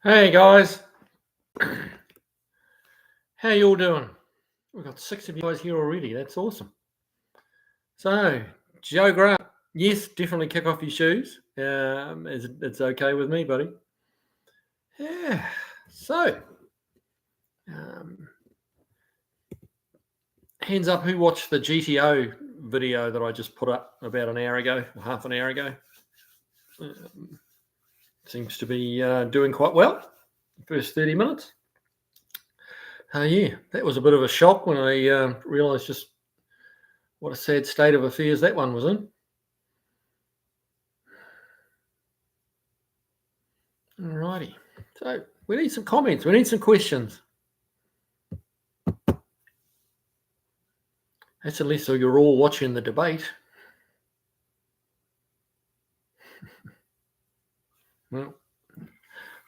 Hey guys, how you all doing? We've got 6 of you guys here already. That's awesome. So, Joe Grant, yes, definitely kick off your shoes. It's okay with me, buddy. Yeah. So, um, hands up, who watched the GTO video that I just put up about an hour ago, or half an hour ago? Seems to be doing quite well. First 30 minutes. Yeah, that was a bit of a shock when I realised just what a sad state of affairs that one was in. Alrighty. So we need some comments. We need some questions. That's unless so you're all watching the debate. Well,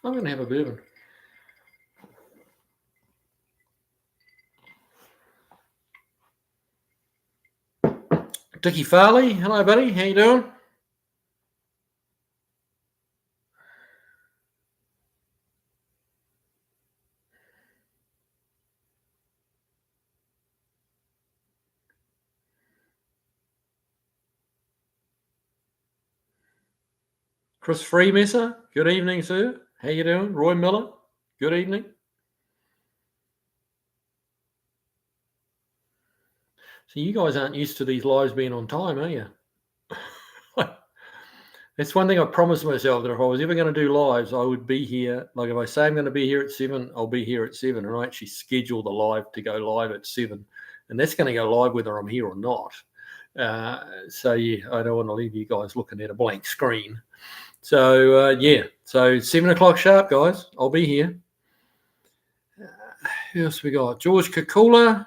I'm going to have a bourbon. Dickie Farley, hello, buddy. How you doing? Chris Freemesser, good evening, sir. How you doing? Roy Miller, good evening. So you guys aren't used to these lives being on time, are you? That's one thing I promised myself, that if I was ever going to do lives, I would be here. Like if I say I'm going to be here at 7, I'll be here at 7. And I actually schedule the live to go live at 7. And that's going to go live whether I'm here or not. So yeah, I don't want to leave you guys looking at a blank screen. So yeah, so 7 o'clock sharp, guys. I'll be here. Who else we got? George Kakula.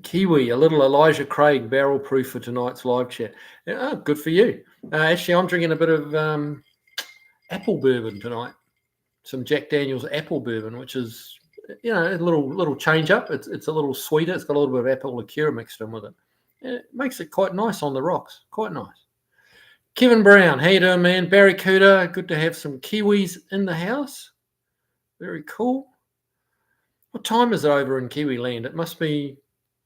Kiwi, a little Elijah Craig barrel proof for tonight's live chat. Oh, good for you. Actually, I'm drinking a bit of apple bourbon tonight. Some Jack Daniel's apple bourbon, which is, you know, a little change up. It's a little sweeter. It's got a little bit of apple liqueur mixed in with it. It makes it quite nice on the rocks. Quite nice. Kevin Brown, how you doing, man? Barracuda, good to have some Kiwis in the house. Very cool. What time is it over in Kiwi land? It must be,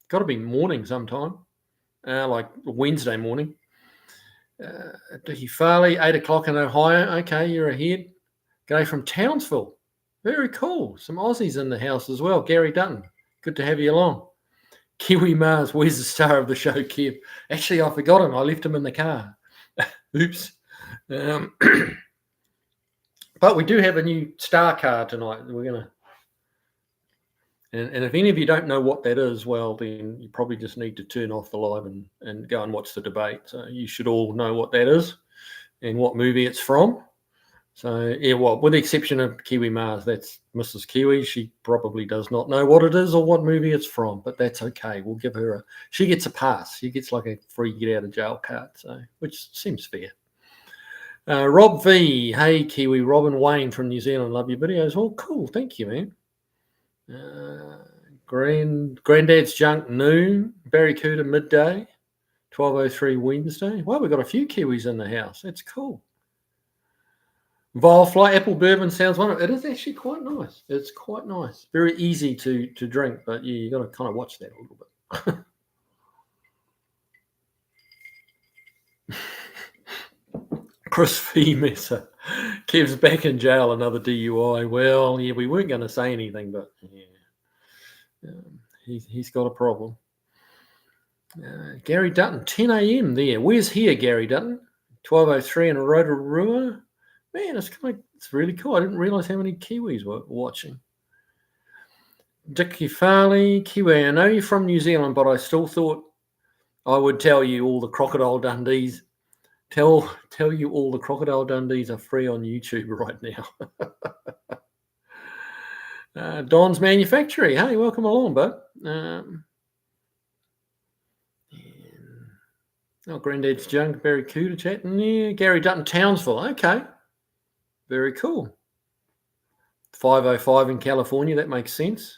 got to be morning sometime, like Wednesday morning. Dickie Farley, 8 o'clock in Ohio. Okay, you're ahead. G'day from Townsville. Very cool. Some Aussies in the house as well. Gary Dutton, good to have you along. Kiwi Mars, where's the star of the show, Kev? Actually, I forgot him. I left him in the car. Oops. But we do have a new star car tonight. We're going to, and if any of you don't know what that is, well, then you probably just need to turn off the live and go and watch the debate. So you should all know what that is and what movie it's from. So, yeah, well, with the exception of Kiwi Mars, that's Mrs. Kiwi. She probably does not know what it is or what movie it's from, but that's okay. We'll give her she gets a pass. She gets like a free get out of jail card, so which seems fair. Rob V, hey Kiwi, Robin Wayne from New Zealand, love your videos. Well, cool, thank you, man. Granddad's Junk noon, Barracuda midday, 12:03 Wednesday. Well, we've got a few Kiwis in the house. That's cool. Vilefly apple bourbon sounds wonderful. It is actually quite nice. It's quite nice. Very easy to drink, but yeah, you got to kind of watch that a little bit. Chris Messer. Kev's back in jail, another DUI. Well, yeah, we weren't going to say anything, but yeah, he's got a problem. Gary Dutton, 10 a.m. there. Where's here, Gary Dutton? 12:03 in Rotorua. Man, it's really cool. I didn't realise how many Kiwis were watching. Dickie Farley, Kiwi, I know you're from New Zealand, but I still thought I would tell you all the Crocodile Dundees. Tell you all the Crocodile Dundees are free on YouTube right now. Don's Manufacturing. Hey, welcome along, bud. Granddad's Junk, Barracuda chatting. Yeah, Gary Dutton, Townsville. Okay. Very cool. 5:05 in California. That makes sense.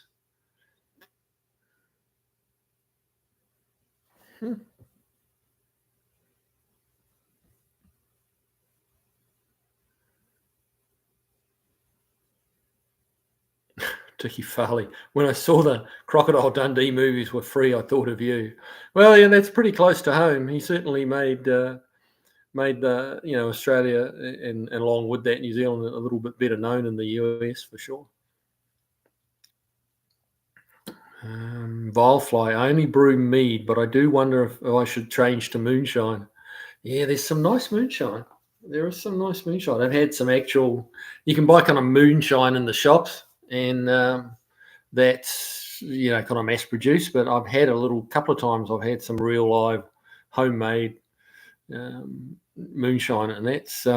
Dickie Farley. When I saw the Crocodile Dundee movies were free, I thought of you. Well, yeah, that's pretty close to home. He certainly made the Australia and along with that New Zealand a little bit better known in the US for sure. Vilefly, I only brew mead, but I do wonder if I should change to moonshine. Yeah, there's some nice moonshine. There is some nice moonshine. I've had some actual. You can buy kind of moonshine in the shops, and that's kind of mass produced. But I've had a couple of times. I've had some real live, homemade moonshine, and that's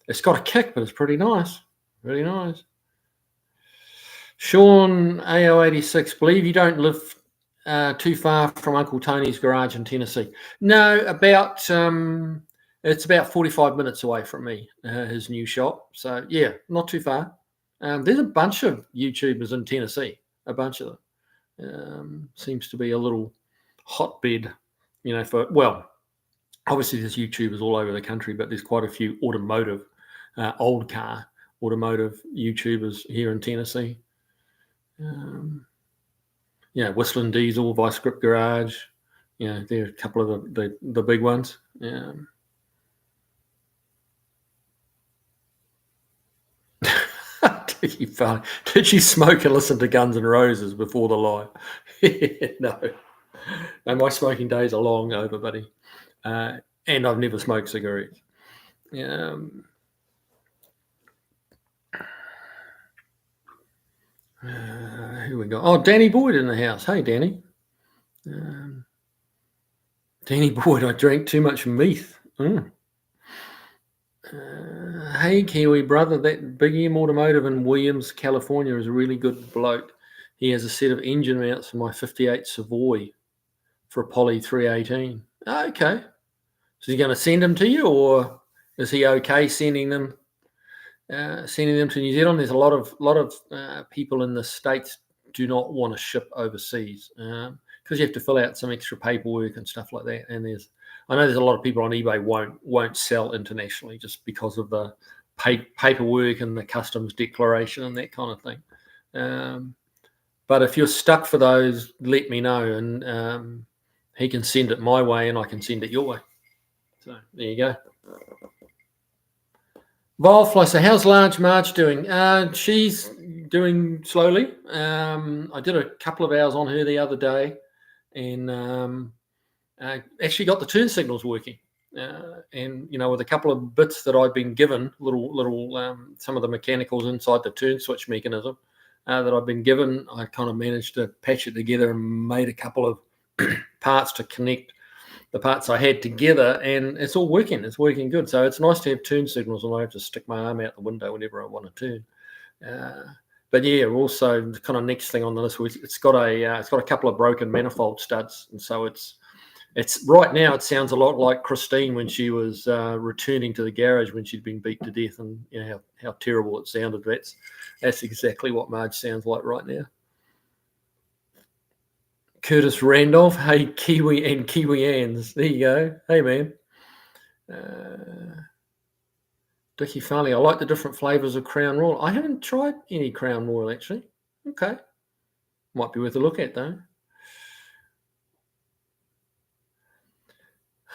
it's got a kick, but it's pretty nice. Really nice. Sean AO86, believe you don't live too far from Uncle Tony's garage in Tennessee. No, it's about 45 minutes away from me, his new shop. So yeah, not too far. There's a bunch of YouTubers in Tennessee, a bunch of them. Seems to be a little hotbed, obviously there's YouTubers all over the country, but there's quite a few automotive, old car automotive YouTubers here in Tennessee. Whistling Diesel, Vice Grip Garage. They're a couple of the big ones. Did you smoke and listen to Guns N' Roses before the live? No, my smoking days are long over, buddy. And I've never smoked cigarettes. Who we got? Oh, Danny Boyd in the house. Hey, Danny. Danny Boyd, I drank too much meath. Hey, Kiwi brother, that Big M Automotive in Williams, California is a really good bloke. He has a set of engine mounts for my 58 Savoy for a Poly 318. Okay. So he's going to send them to you, or is he okay sending them to New Zealand? There's a lot of people in the States do not want to ship overseas because you have to fill out some extra paperwork and stuff like that. And I know there's a lot of people on eBay won't sell internationally just because of the paperwork and the customs declaration and that kind of thing. But if you're stuck for those, let me know, and he can send it my way and I can send it your way. So there you go. Vilefly, so how's Large Marge doing? She's doing slowly. I did a couple of hours on her the other day, and actually got the turn signals working. And with a couple of bits that I've been given, little some of the mechanicals inside the turn switch mechanism that I've been given, I kind of managed to patch it together and made a couple of parts to connect the parts I had together, and it's all working. It's working good. So it's nice to have turn signals, and I have to stick my arm out the window whenever I want to turn. But yeah, also the kind of next thing on the list, it's got a couple of broken manifold studs, and so it's right now it sounds a lot like Christine when she was returning to the garage when she'd been beat to death, and how terrible it sounded. That's exactly what Marge sounds like right now. Curtis Randolph, hey, Kiwi and Kiwi Anns. There you go. Hey, man. Dickie Farley, I like the different flavours of Crown Royal. I haven't tried any Crown Royal, actually. Okay. Might be worth a look at, though.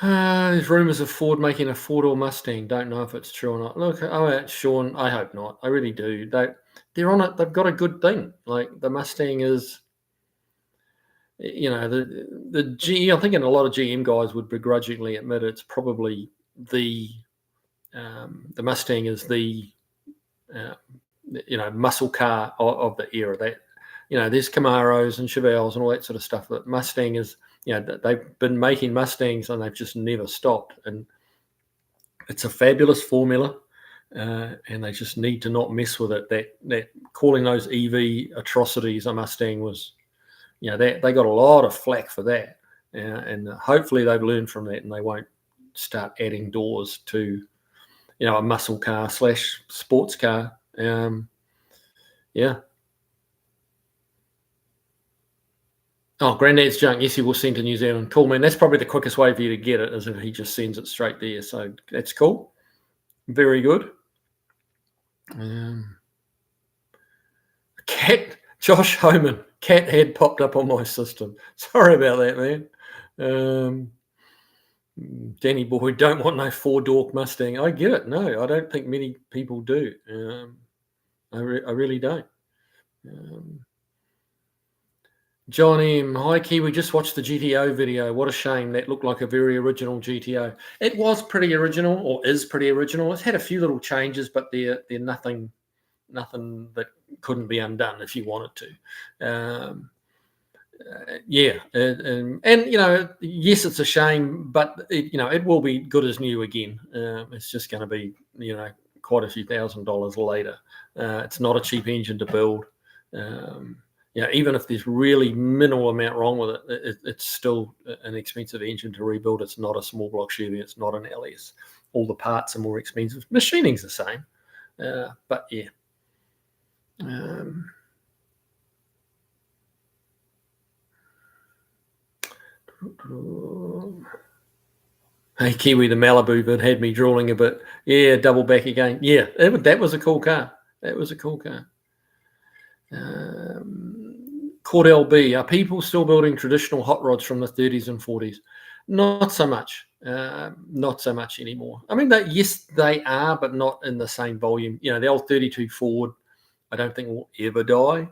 There's rumours of Ford making a four-door Mustang. Don't know if it's true or not. Look, Sean, I hope not. I really do. They're on it. They've got a good thing. Like the Mustang is... the G. I'm thinking a lot of GM guys would begrudgingly admit it's probably the Mustang is the muscle car of the era. That there's Camaros and Chevelles and all that sort of stuff. But Mustang is they've been making Mustangs and they've just never stopped. And it's a fabulous formula, and they just need to not mess with it. That calling those EV atrocities a Mustang was. They got a lot of flack for that, and hopefully they've learned from that and they won't start adding doors to, a muscle car / sports car. Yeah. Oh, Granddad's junk. Yes, he will send to New Zealand. Cool, man. That's probably the quickest way for you to get it, is if he just sends it straight there. So that's cool. Very good. Cat Josh Homan, cat head popped up on my system. Sorry about that, man. Danny boy, don't want no 4-door Mustang. I get it. No, I don't think many people do. I really don't. John M. Hi, Kiwi. Just watched the GTO video. What a shame. That looked like a very original GTO. It was pretty original, or is pretty original. It's had a few little changes, but they're nothing that couldn't be undone if you wanted to. Yeah, and yes, it's a shame, but it will be good as new again. It's just going to be quite a few $1,000s later. It's not a cheap engine to build. Even if there's really minimal amount wrong with it, it's still an expensive engine to rebuild. It's not a small block Chevy. It's not an LS. All the parts are more expensive. Machining's the same, but yeah. Hey, Kiwi, the Malibu vid had me drooling a bit. Yeah, double back again. Yeah, that was a cool car. That was a cool car. Cordell B, are people still building traditional hot rods from the 30s and 40s? Not so much. Not so much anymore. I mean, yes, they are, but not in the same volume. The old 32 Ford, I don't think will ever die.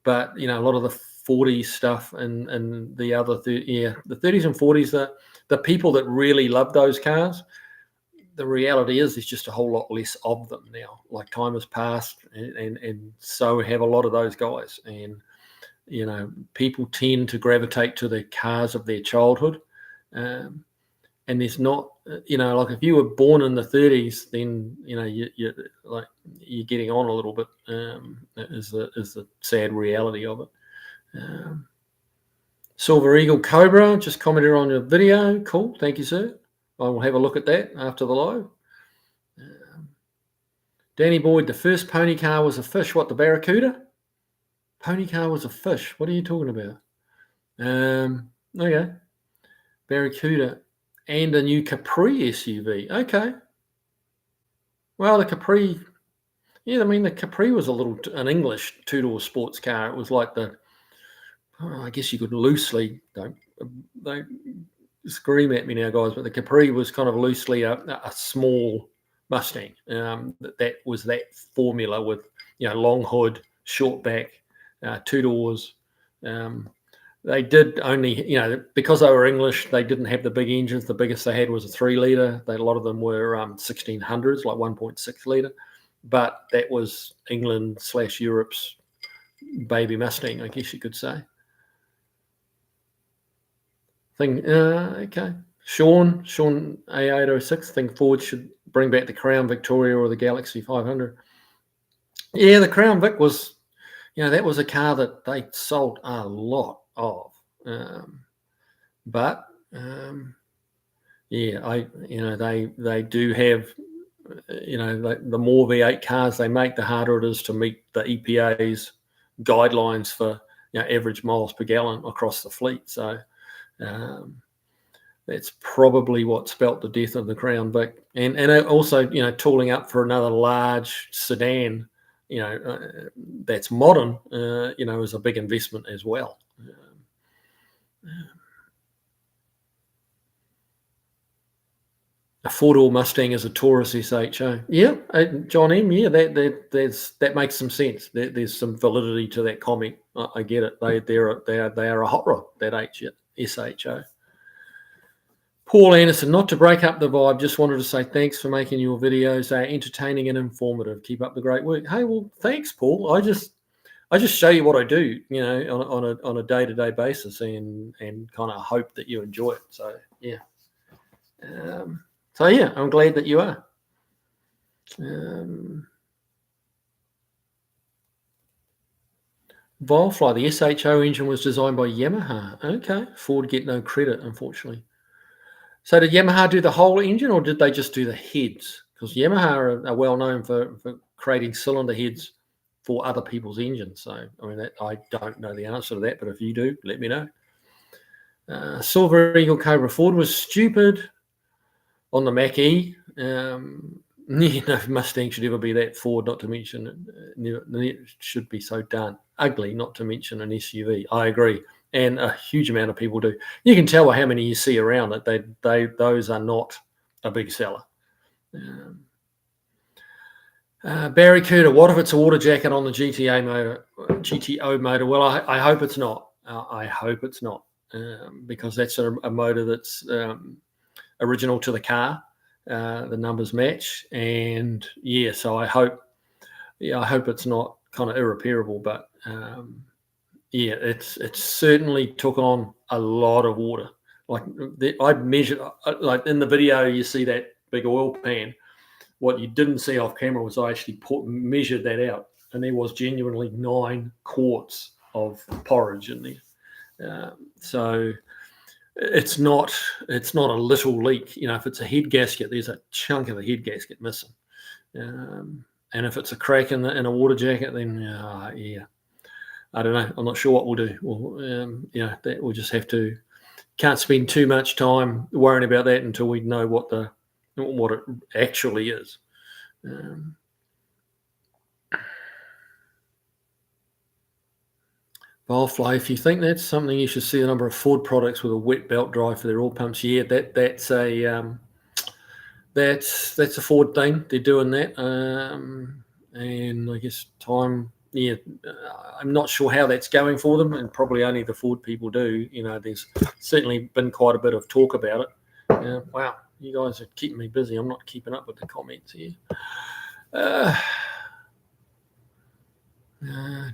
But a lot of the 40s stuff and the other the 30s and 40s, the people that really love those cars, the reality is there's just a whole lot less of them now. Like, time has passed, and so have a lot of those guys. And people tend to gravitate to the cars of their childhood. And there's not, like, if you were born in the 30s, then you're getting on a little bit. Is the sad reality of it. Silver Eagle Cobra just commented on your video. Cool, thank you, sir. I will have a look at that after the live. Danny Boyd, the first pony car was a fish. What, the Barracuda? Pony car was a fish. What are you talking about? Okay. Barracuda and a new Capri SUV. Okay. Well, the Capri, the Capri was an English 2-door sports car. It was like I guess you could loosely, don't scream at me now, guys, but the Capri was kind of loosely a small Mustang. That was that formula with long hood, short back, 2 doors. They did only, because they were English, they didn't have the big engines. The biggest they had was a 3-litre. A lot of them were 1600s, like 1.6 litre. But that was England/Europe's baby Mustang, I guess you could say. Okay. Sean A806, think Ford should bring back the Crown Victoria or the Galaxy 500. Yeah, the Crown Vic was, that was a car that they sold a lot of. But they do have, the more V8 cars they make, the harder it is to meet the EPA's guidelines for average miles per gallon across the fleet. So that's probably what spelt the death of the Crown Vic. And also, tooling up for another large sedan, that's modern, is a big investment as well. A 4-door Mustang is a Taurus SHO. Yeah, John M. Yeah, that makes some sense. There's some validity to that comment. I get it. They are a hot rod, that SHO. Paul Anderson, not to break up the vibe, just wanted to say thanks for making your videos. They are entertaining and informative. Keep up the great work. Hey, well, thanks, Paul. I just show you what I do, on a day-to-day basis, and kind of hope that you enjoy it. So yeah. I'm glad that you are. Volfly, the SHO engine was designed by Yamaha. Okay, Ford get no credit, unfortunately. So did Yamaha do the whole engine, or did they just do the heads? Because Yamaha are well known for creating cylinder heads for other people's engines. So, I don't know the answer to that, but if you do, let me know. Silver Eagle Cobra, Ford was stupid on the Mach-E. Mustang should ever be that Ford, not to mention it should be so darn ugly, not to mention an SUV. I agree, and a huge amount of people do. You can tell by how many you see around that those are not a big seller. Barry Cooter, what if it's a water jacket on the GTO motor? Well, I hope it's not. I hope it's not, because that's a motor that's original to the car. The numbers match, and so I hope it's not kind of irreparable. But it's certainly took on a lot of water. Like I measured, like in the video, you see that big oil pan. What you didn't see off camera was I actually measured that out, and there was genuinely 9 quarts of porridge in there. So it's not a little leak. If it's a head gasket, there's a chunk of the head gasket missing. And if it's a crack in a water jacket, then I don't know. I'm not sure what we'll do. That we'll just have to. Can't spend too much time worrying about that until we know what it actually is. Bowlfly, if you think that's something, you should see the number of Ford products with a wet belt drive for their oil pumps. Yeah, that's a Ford thing. They're doing that, and I guess time. Yeah, I'm not sure how that's going for them, and probably only the Ford people do. There's certainly been quite a bit of talk about it. Wow, you guys are keeping me busy. I'm not keeping up with the comments here.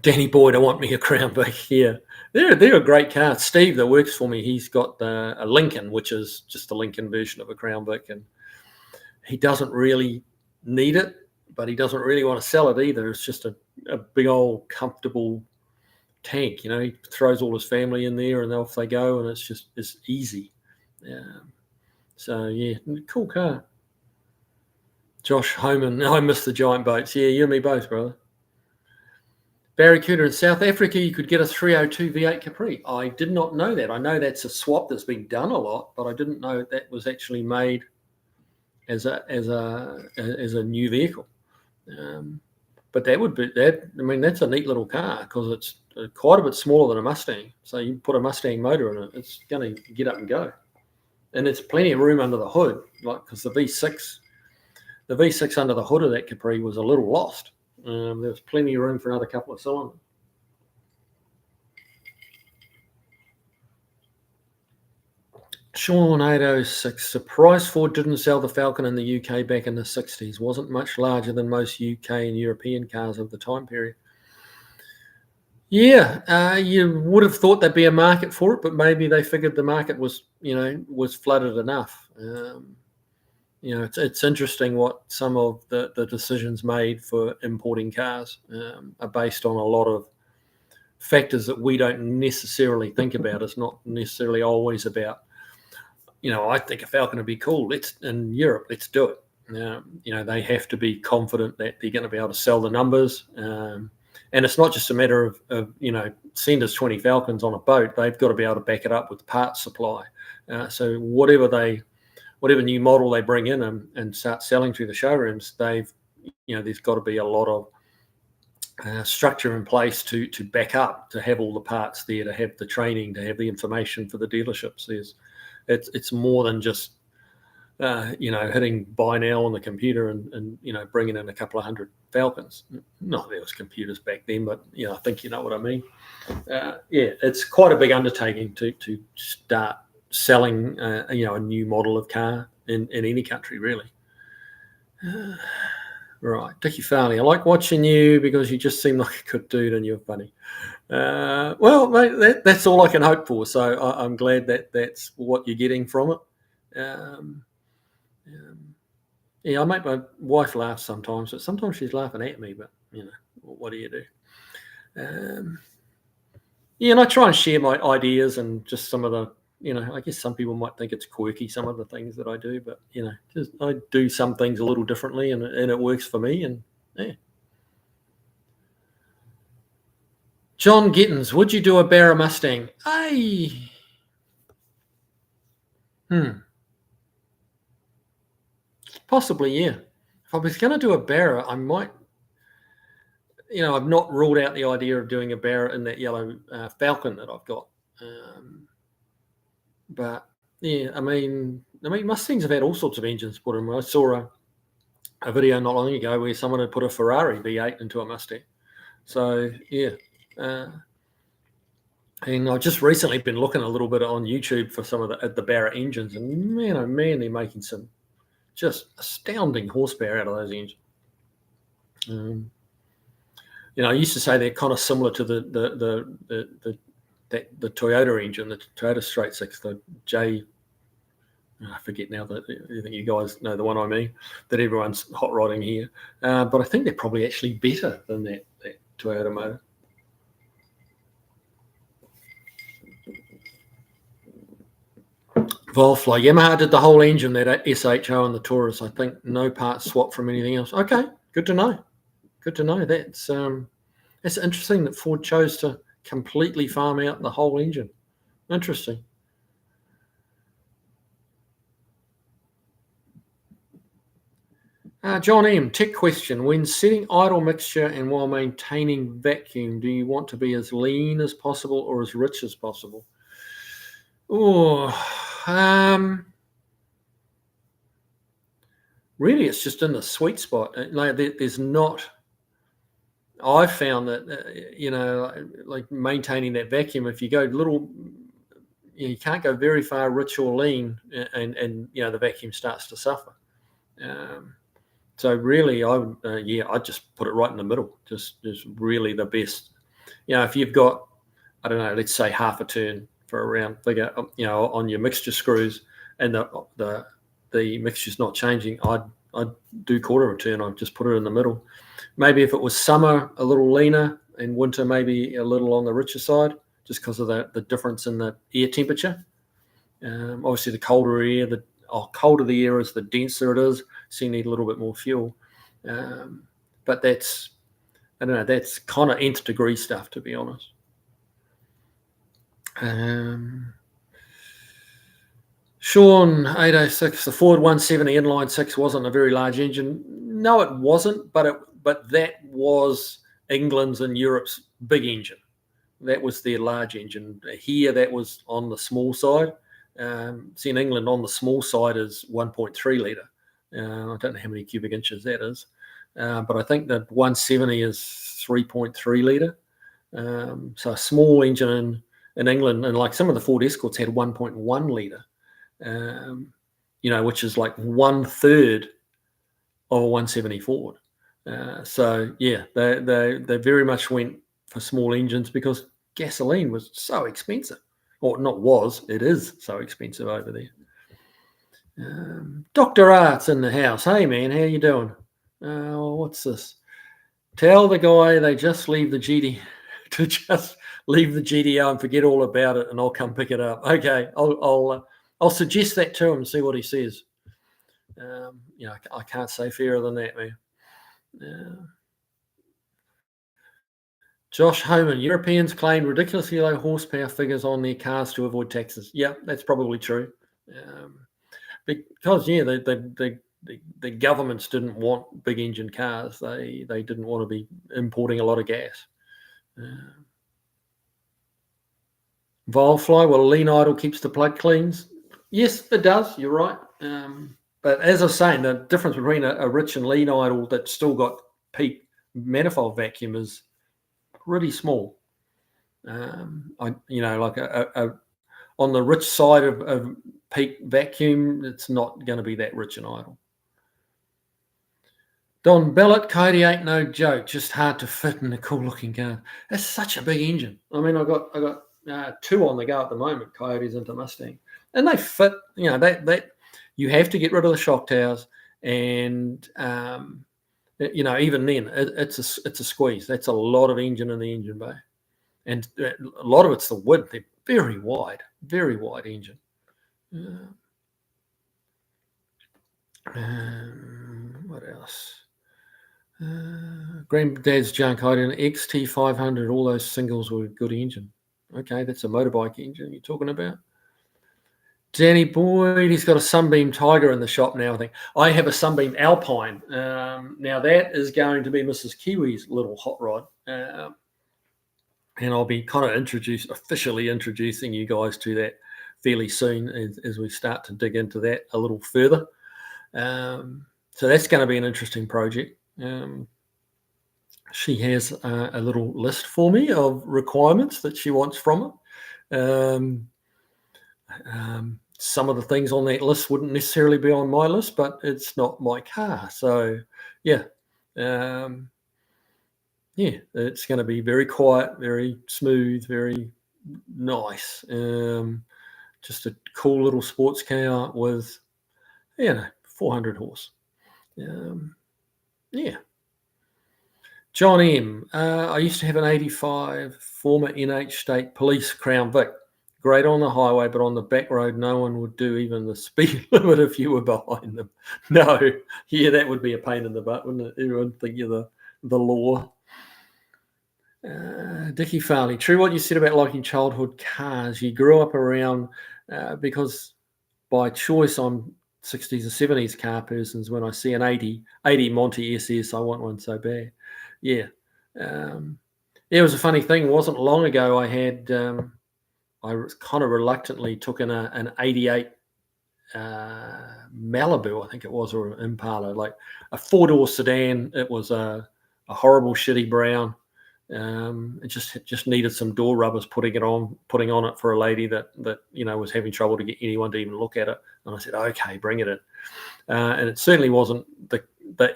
Danny Boyd, I want me a Crown Vic. Yeah, they're a great car. Steve, that works for me, he's got a Lincoln, which is just a Lincoln version of a Crown Vic, and he doesn't really need it, but he doesn't really want to sell it either. It's just a big old comfortable tank. He throws all his family in there, and off they go, and it's easy. So yeah, cool car. Josh Homan, I miss the giant boats. Yeah, you and me both, brother. Barry Cooter, in South Africa, you could get a 302 V8 Capri. I did not know that. I know that's a swap that's been done a lot, but I didn't know that was actually made as a new vehicle. But that would be that. I mean, that's a neat little car because it's quite a bit smaller than a Mustang. So you put a Mustang motor in it, it's going to get up and go, and there's plenty of room under the hood. Like because the V6 under the hood of that Capri was a little lost. There was plenty of room for another couple of cylinders. Sean 806. Surprised Ford didn't sell the Falcon in the UK back in the 60s. Wasn't much larger than most UK and European cars of the time period. Yeah, you would have thought there'd be a market for it, but maybe they figured the market was flooded enough. It's interesting what some of the decisions made for importing cars are based on a lot of factors that we don't necessarily think about. It's not necessarily always about, I think a Falcon would be cool. In Europe, let's do it. They have to be confident that they're going to be able to sell the numbers. And it's not just a matter of send us 20 Falcons on a boat. They've got to be able to back it up with parts supply. So whatever new model they bring in and start selling through the showrooms, there's got to be a lot of structure in place to back up, to have all the parts there, to have the training, to have the information for the dealerships. It's more than just hitting buy now on the computer and bringing in a couple of hundred Falcons. Not there was computers back then, but I think you know what I mean. It's quite a big undertaking to start selling a new model of car in any country, really. Right, Dickie Farley, I like watching you because you just seem like a good dude and you're funny. Well, mate, that's all I can hope for. So I'm glad that's what you're getting from it. I make my wife laugh sometimes, but sometimes she's laughing at me. But what do you do? And I try and share my ideas and just some of the. I guess some people might think it's quirky, some of the things that I do, but just I do some things a little differently, and it works for me. And yeah. John Gittins, would you do a Barra Mustang? Possibly, yeah. if I was going to do a Barra, I might, I've not ruled out the idea of doing a Barra in that yellow Falcon that I've got. But yeah, I mean, Mustangs have had all sorts of engines put in. I saw a video not long ago where someone had put a Ferrari V8 into a Mustang. So yeah, and I've just recently been looking a little bit on YouTube for some of the Barra engines, and man, oh man, they're making some just astounding horsepower out of those engines. I used to say they're kind of similar to the Toyota engine, the Toyota Straight Six, the J. I forget now that I think you guys know the one I mean, that everyone's hot rodding here. But I think they're probably actually better than that Toyota motor. Volfly, Yamaha did the whole engine, that SHO and the Taurus. I think no parts swapped from anything else. Okay, good to know. Good to know. That's interesting that Ford chose to completely farm out the whole engine. Interesting. John M, tech question. When setting idle mixture and while maintaining vacuum, do you want to be as lean as possible or as rich as possible? Really, it's just in the sweet spot. There's not. I've found that like maintaining that vacuum. If you go you can't go very far rich or lean, and the vacuum starts to suffer. So really, I'd just put it right in the middle. Just really the best. If you've got, I don't know, let's say half a turn for a round figure, on your mixture screws, and the mixture's not changing, I'd do quarter of a turn. I'd just put it in the middle. Maybe if it was summer, a little leaner, and winter maybe a little on the richer side, just because of the difference in the air temperature. Obviously, the colder air, colder the air is, the denser it is, so you need a little bit more fuel. But that's kind of nth degree stuff, to be honest. Sean 806, the Ford 170 inline 6 wasn't a very large engine. No, it wasn't, but that was England's and Europe's big engine. That was their large engine. Here, that was on the small side. See, in England, on the small side is 1.3 litre. I don't know how many cubic inches that is, but I think that 170 is 3.3 litre. So a small engine in England, and like some of the Ford Escorts had 1.1 litre, which is like 1/3 of a 170 Ford. So yeah, they very much went for small engines because gasoline was so expensive. Or it is so expensive over there. Dr. Art's in the house. Hey man, how you doing? What's this? Tell the guy they just leave the GD to just leave the GDO and forget all about it, and I'll come pick it up. Okay, I'll suggest that to him and see what he says. I can't say fairer than that, man. Josh Homan, Europeans claim ridiculously low horsepower figures on their cars to avoid taxes. Yeah, that's probably true. Because the governments didn't want big engine cars. They didn't want to be importing a lot of gas. Volfly, well, lean idle keeps the plug cleans. Yes, it does. You're right. But as I was saying, the difference between a rich and lean idle that's still got peak manifold vacuum is pretty small. Like on the rich side of peak vacuum, it's not going to be that rich and idle. Don Ballot, Coyote ain't no joke, just hard to fit in a cool looking car. That's such a big engine. I mean, I got two on the go at the moment, Coyotes into Mustang, and they fit. That you have to get rid of the shock towers, and even then, it's a squeeze. That's a lot of engine in the engine bay, and a lot of it's the width. They're very wide engine. What else? Granddad's junk. I had an XT500. All those singles were good engine. Okay, that's a motorbike engine you're talking about. Danny Boyd, he's got a Sunbeam Tiger in the shop now, I think. I have a Sunbeam Alpine. Now, that is going to be Mrs. Kiwi's little hot rod. And I'll be kind of officially introducing you guys to that fairly soon as we start to dig into that a little further. So that's going to be an interesting project. She has a little list for me of requirements that she wants from it. Some of the things on that list wouldn't necessarily be on my list, but it's not my car. So, yeah. It's going to be very quiet, very smooth, very nice. Just a cool little sports car with, 400 horse. John M. I used to have an 85 former NH State Police Crown Vic. Great on the highway, but on the back road, no one would do even the speed limit if you were behind them. No, that would be a pain in the butt, wouldn't it? Everyone would think you're the law. Dickie Farley, true what you said about liking childhood cars. You grew up around, because by choice I'm 60s or 70s car persons. When I see an 80 Monty SS, I want one so bad. Yeah. It was a funny thing. It wasn't long ago I had, I kind of reluctantly took in an 88 Malibu, I think it was, or Impala, like a 4-door sedan. It was a horrible, shitty brown. It just needed some door rubbers putting on it for a lady that was having trouble to get anyone to even look at it. And I said, okay, bring it in. And it certainly wasn't the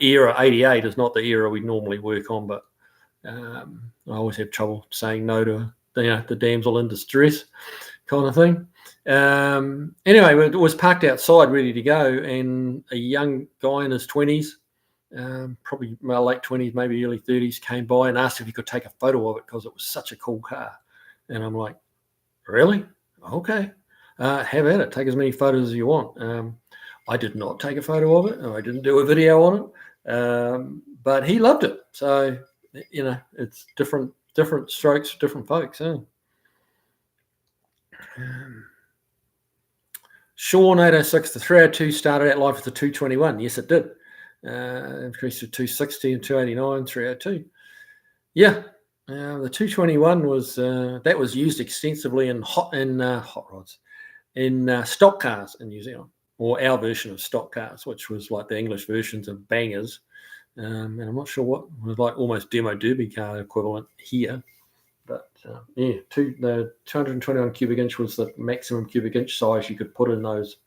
era. 88 is not the era we normally work on, but I always have trouble saying no to the damsel in distress kind of thing. Anyway, it was parked outside ready to go, and a young guy in his 20s, probably my late 20s, maybe early 30s, came by and asked if he could take a photo of it because it was such a cool car. And I'm like, really? Okay. Have at it. Take as many photos as you want. I did not take a photo of it. I didn't do a video on it. But he loved it. So, it's different strokes for different folks. Sean 806, the 302 started out life with the 221. Yes, it did. Increased to 260 and 289, 302. Yeah, the 221 was that was used extensively in hot rods, in stock cars in New Zealand, or our version of stock cars, which was like the English versions of bangers. And I'm not sure what was like almost demo derby car equivalent here. But the 221 cubic inch was the maximum cubic inch size you could put in those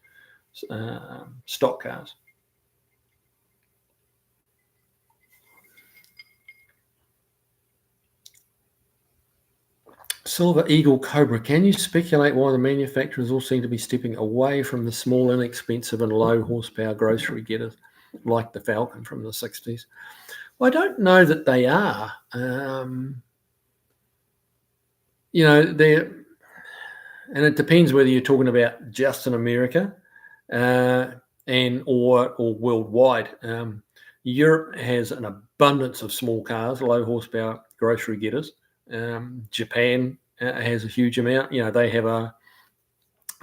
stock cars. Silver Eagle Cobra, can you speculate why the manufacturers all seem to be stepping away from the small, inexpensive and low horsepower grocery getters like the Falcon from the 60s? Well, I don't know that they are. And it depends whether you're talking about just in America or worldwide. Europe has an abundance of small cars, low horsepower grocery getters. Japan has a huge amount. They have I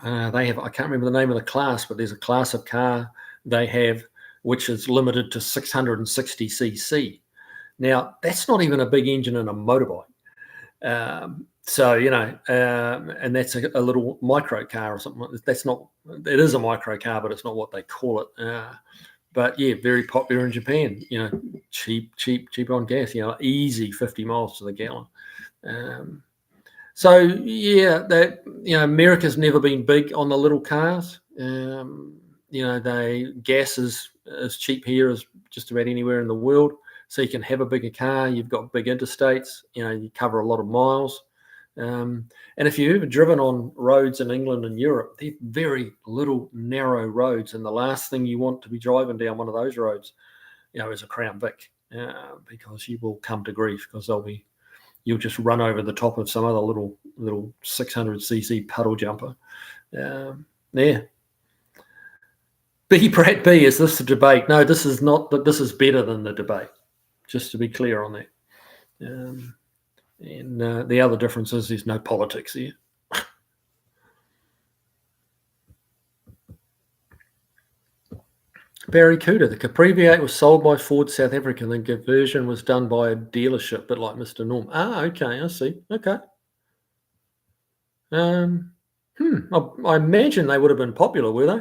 can't remember the name of the class, but there's a class of car they have which is limited to 660 cc. Now, that's not even a big engine in a motorbike. And that's a little micro car or something. It is a micro car, but it's not what they call it. But yeah, very popular in Japan, cheap on gas, easy 50 miles to the gallon. America's never been big on the little cars. Gas is as cheap here as just about anywhere in the world. So you can have a bigger car. You've got big interstates. You cover a lot of miles. And if you've ever driven on roads in England and Europe, they're very little narrow roads. And the last thing you want to be driving down one of those roads, is a Crown Vic, because you will come to grief because you'll just run over the top of some other little 600cc puddle jumper. B. Pratt B, is this the debate? No, this is not. This is better than the debate, just to be clear on that. And the other difference is there's no politics here. Barracuda. The Capri V8 was sold by Ford South Africa, and the conversion was done by a dealership, but like Mr. Norm. Ah, okay, I see. Okay. I imagine they would have been popular, were they?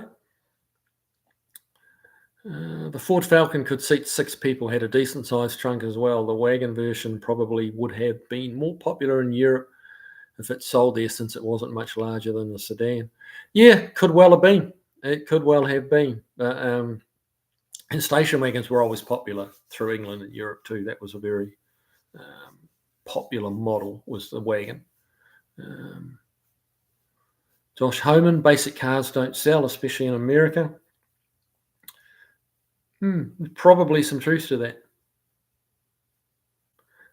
The Ford Falcon could seat 6 people, had a decent sized trunk as well. The wagon version probably would have been more popular in Europe if it sold there, since it wasn't much larger than the sedan. Yeah, could well have been. It could well have been. And station wagons were always popular through England and Europe too. That was a very popular model, was the wagon. Josh Homan, basic cars don't sell, especially in America. Probably some truth to that.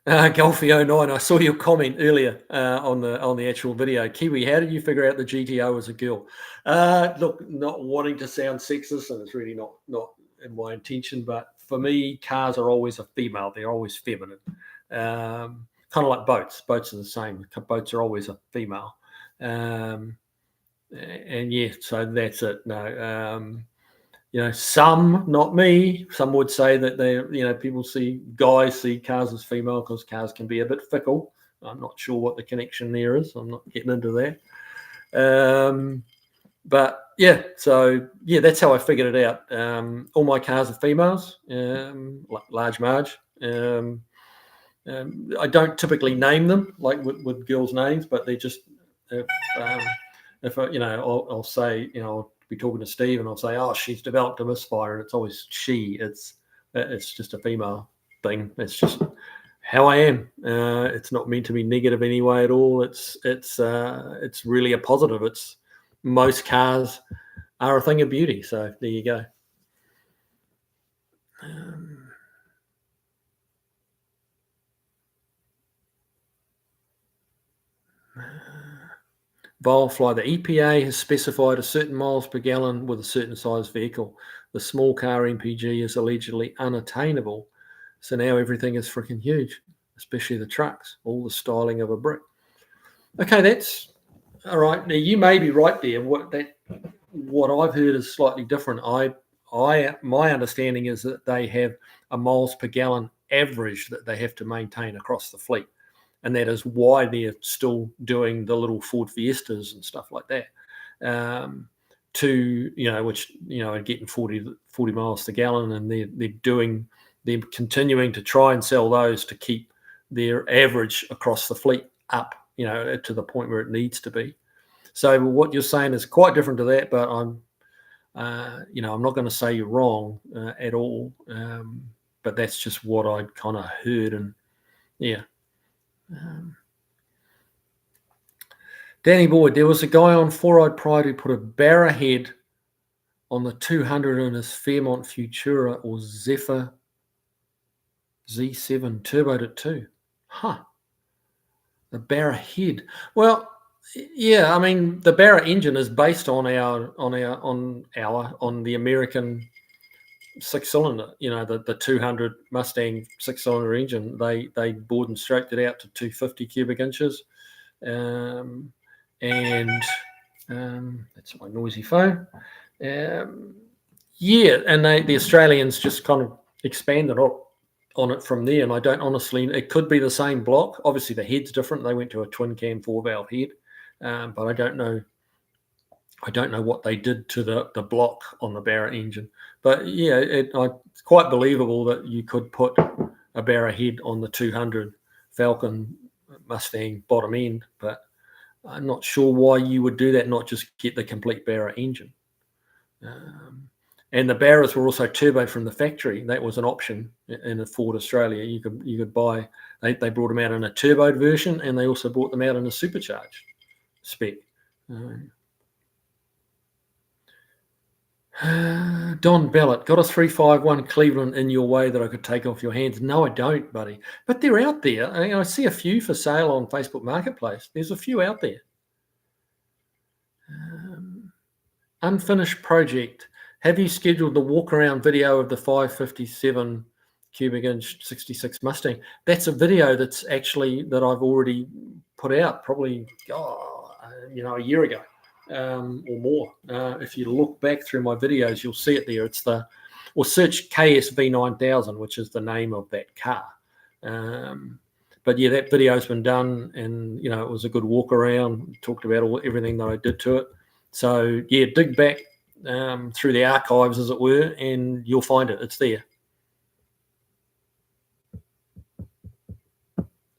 Golfy09, I saw your comment earlier on the actual video. Kiwi, how did you figure out the GTO was a girl? Look, not wanting to sound sexist, and it's really not in my intention, but for me, cars are always a female. They're always feminine. Kind of like boats. Boats are the same. Boats are always a female. And yeah, so that's it. No. Some, not me, some would say that guys see cars as female because cars can be a bit fickle. I'm not sure what the connection there is. I'm not getting into that. But yeah, so yeah, that's how I figured it out. All my cars are females, like Large Marge. I don't typically name them like with girls' names, but they're just if I'll say, I'll be talking to Steve and I'll say, oh, she's developed a misfire, and it's always she. It's just a female thing. It's just how I am. It's not meant to be negative anyway at all. It's really a positive. It's most cars are a thing of beauty. So there you go. Volfly, the EPA has specified a certain miles per gallon with a certain size vehicle. The small car MPG is allegedly unattainable. So now everything is freaking huge, especially the trucks, all the styling of a brick. Okay, that's all right. Now you may be right there. What I've heard is slightly different. My understanding is that they have a miles per gallon average that they have to maintain across the fleet. And that is why they're still doing the little Ford Fiestas and stuff like that, which are getting 40 miles to gallon, and they're continuing to try and sell those to keep their average across the fleet up, to the point where it needs to be. So what you're saying is quite different to that, but I'm not going to say you're wrong at all, but that's just what I kind of heard, and yeah. Danny Boyd, there was a guy on Four Eyed Pride who put a Barra head on the 200 in his Fairmont Futura or Zephyr Z7 turboed at 2. Huh. The Barra head. Well, yeah, I mean the Barra engine is based on the American 6-cylinder, the 200 Mustang 6-cylinder engine. They bored and stroked it out to 250 cubic inches, and that's my noisy phone. And the Australians just kind of expanded on it from there. And I don't honestly, it could be the same block. Obviously, the head's different. They went to a twin cam 4-valve head, but I don't know. I don't know what they did to the block on the Barra engine. But yeah, it's quite believable that you could put a Barra head on the 200 Falcon Mustang bottom end, but I'm not sure why you would do that, not just get the complete Barra engine. And the Barras were also turbo from the factory. That was an option in a Ford Australia. You could buy. They brought them out in a turboed version, and they also brought them out in a supercharged spec. Don Ballot, got a 351 Cleveland in your way that I could take off your hands? No, I don't, buddy. But they're out there. I see a few for sale on Facebook Marketplace. There's a few out there. Unfinished project. Have you scheduled the walk-around video of the 557 cubic inch 66 Mustang? That's a video that I've already put out, probably a year ago. Or more. If you look back through my videos, you'll see it there. It's the or search KSV 9000, which is the name of that car. But yeah, that video's been done, and it was a good walk around. Talked about everything that I did to it. So yeah, dig back through the archives, as it were, and you'll find it. It's there.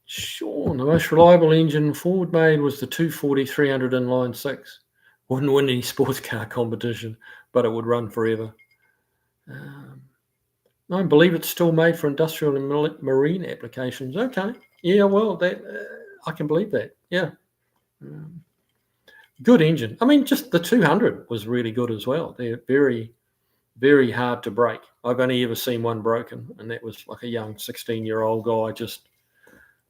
Sean, the most reliable engine Ford made was the 240-300 inline six. Wouldn't win any sports car competition, but it would run forever. I believe it's still made for industrial and marine applications. Okay. Yeah, well, that I can believe that. Yeah. Good engine. I mean, just the 200 was really good as well. They're very, very hard to break. I've only ever seen one broken, and that was like a young 16-year-old guy just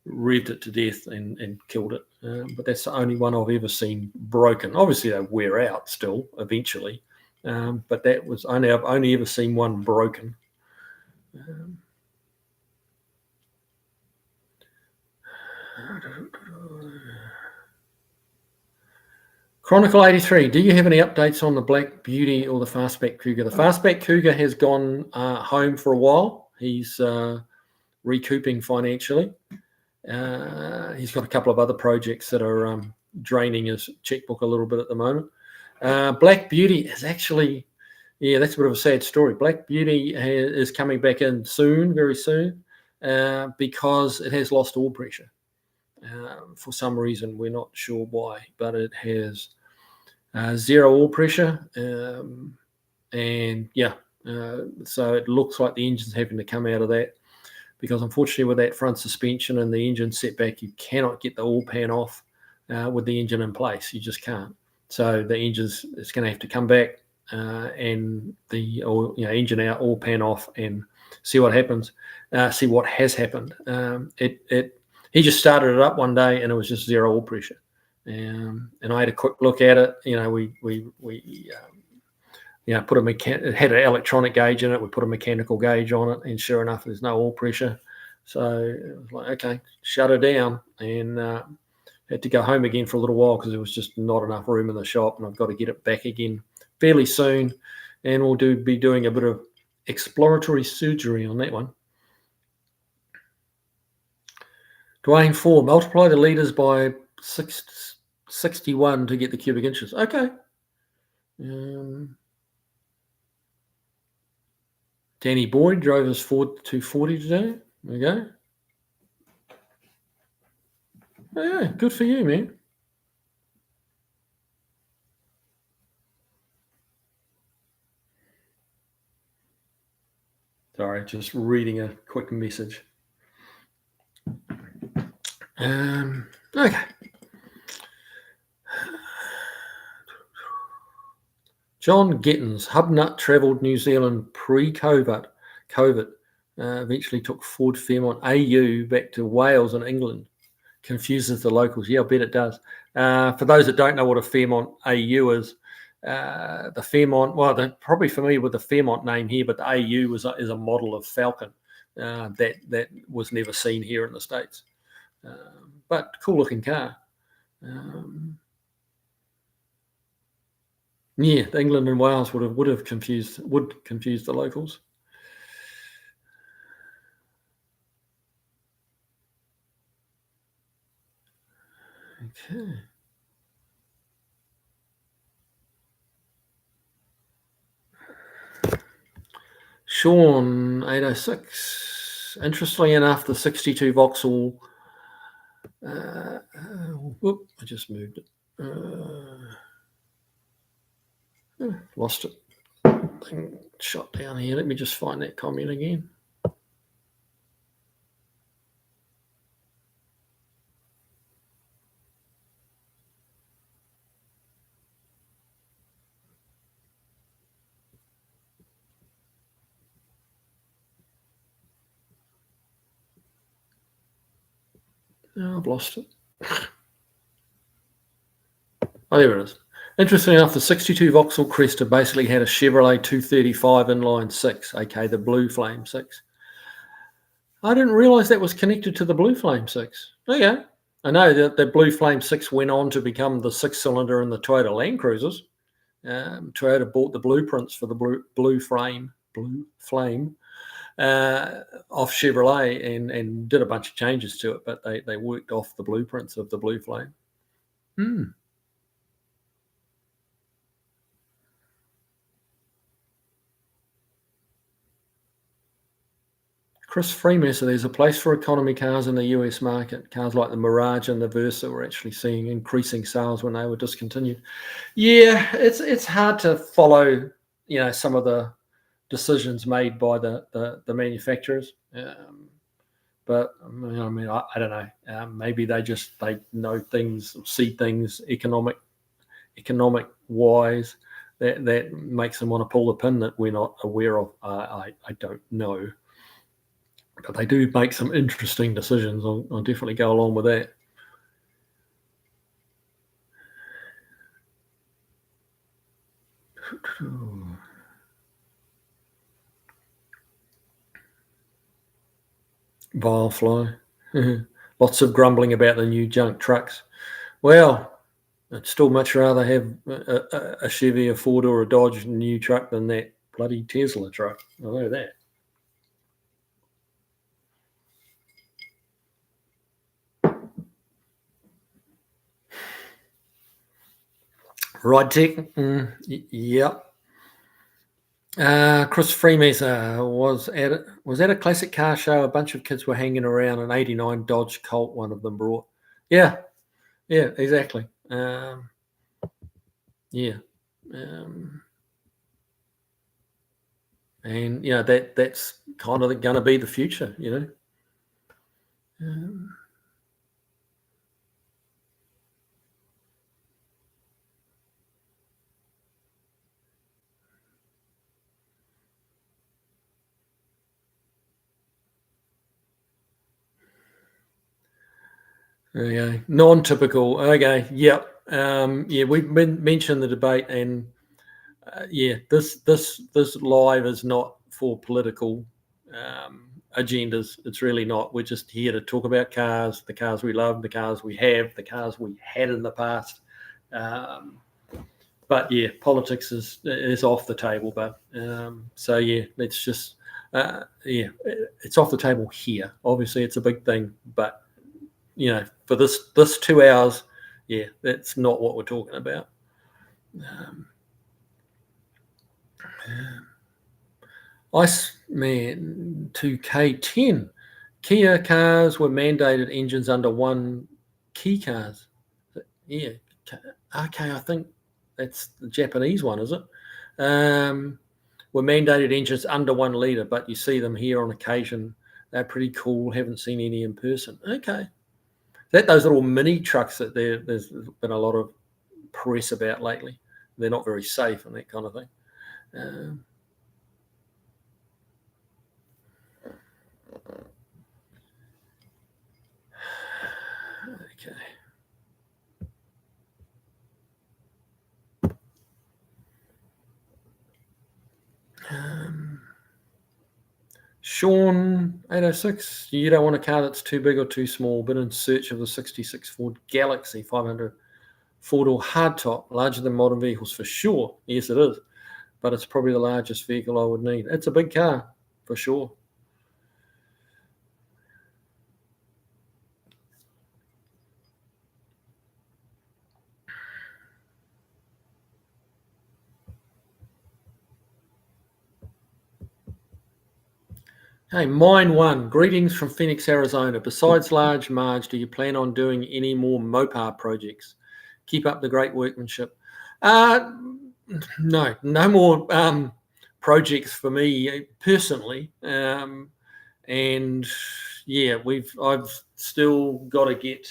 revved it to death and killed it. But that's the only one I've ever seen broken. Obviously, they wear out still eventually, but that was I've only ever seen one broken. Chronicle 83, do you have any updates on the Black Beauty or the Fastback Cougar? The Fastback Cougar has gone home for a while. He's recouping financially. He's got a couple of other projects that are draining his checkbook a little bit at the moment. Black Beauty is actually, that's a bit of a sad story. Black Beauty is coming back in soon, very soon, because it has lost oil pressure. For some reason, we're not sure why, but it has zero oil pressure, and so it looks like the engine's having to come out of that, because unfortunately with that front suspension and the engine setback, you cannot get the oil pan off with the engine in place. You just can't. So the engine's it's going to have to come back and the engine out, oil pan off, and see what happens. See what has happened. He just started it up one day and it was just zero oil pressure. And I had a quick look at it. We put it had an electronic gauge in it. We put a mechanical gauge on it, and sure enough, there's no oil pressure. So it was like, okay, shut her down, and had to go home again for a little while because there was just not enough room in the shop, and I've got to get it back again fairly soon, and we'll be doing a bit of exploratory surgery on that one. Dwayne 4, multiply the litres by 61 to get the cubic inches. Okay. Danny Boyd drove his Ford 240 today. There we go. Oh, yeah, good for you, man. Sorry, just reading a quick message. Okay. John Gittins, Hubnut travelled New Zealand pre-COVID. Eventually took Ford Fairmont AU back to Wales and England. Confuses the locals. Yeah, I bet it does. For those that don't know what a Fairmont AU is, the Fairmont, well, they're probably familiar with the Fairmont name here, but the AU is a model of Falcon that was never seen here in the States. But cool looking car. Yeah, England and Wales would confuse the locals. Okay. Sean 806. Interestingly enough, the 62 Vauxhall. Whoop! I just moved it. Lost it. Thing shot down here. Let me just find that comment again. Oh, I've lost it. Oh, there it is. Interestingly enough, the 62 Vauxhall Cresta basically had a Chevrolet 235 inline 6, aka the Blue Flame 6. I didn't realise that was connected to the Blue Flame 6. Okay. I know that the Blue Flame 6 went on to become the 6-cylinder in the Toyota Land Cruisers. Toyota bought the blueprints for the blue frame Blue Flame off Chevrolet and did a bunch of changes to it, but they worked off the blueprints of the Blue Flame. Chris Freeman, so there's a place for economy cars in the US market. Cars like the Mirage and the Versa were actually seeing increasing sales when they were discontinued. Yeah, it's hard to follow, some of the decisions made by the manufacturers. But I don't know. Maybe they know things, see things economic wise that makes them want to pull the pin that we're not aware of. I don't know. But they do make some interesting decisions. I'll definitely go along with that. Vilefly. Lots of grumbling about the new junk trucks. Well, I'd still much rather have a Chevy, a Ford, or a Dodge new truck than that bloody Tesla truck. I know that. Ride Tech, yep. Chris Freemason was at a classic car show. A bunch of kids were hanging around an '89 Dodge Colt. One of them brought. Yeah, exactly. Yeah, and that's kind of going to be the future. Okay, non-typical. Okay, yep. We've mentioned the debate, and this live is not for political agendas. It's really not. We're just here to talk about cars, the cars we love, the cars we have, the cars we had in the past. But politics is off the table. But let's just it's off the table here. Obviously, it's a big thing, but for this 2 hours, that's not what we're talking about. Iceman 2K10. Kia cars were mandated engines under one key cars. Yeah. Okay, I think that's the Japanese one, is it? Were mandated engines under 1 litre, but you see them here on occasion. They're pretty cool. Haven't seen any in person. Okay. Those little mini trucks that there's been a lot of press about lately. They're not very safe and that kind of thing. Okay. Sean 806, you don't want a car that's too big or too small, but in search of the 66 Ford Galaxy 500 four-door hardtop, larger than modern vehicles for sure. Yes, it is, but it's probably the largest vehicle I would need. It's a big car for sure. Hey, Mine One, greetings from Phoenix, Arizona. Besides Large Marge, do you plan on doing any more Mopar projects? Keep up the great workmanship. No more projects for me personally. And I've still got to get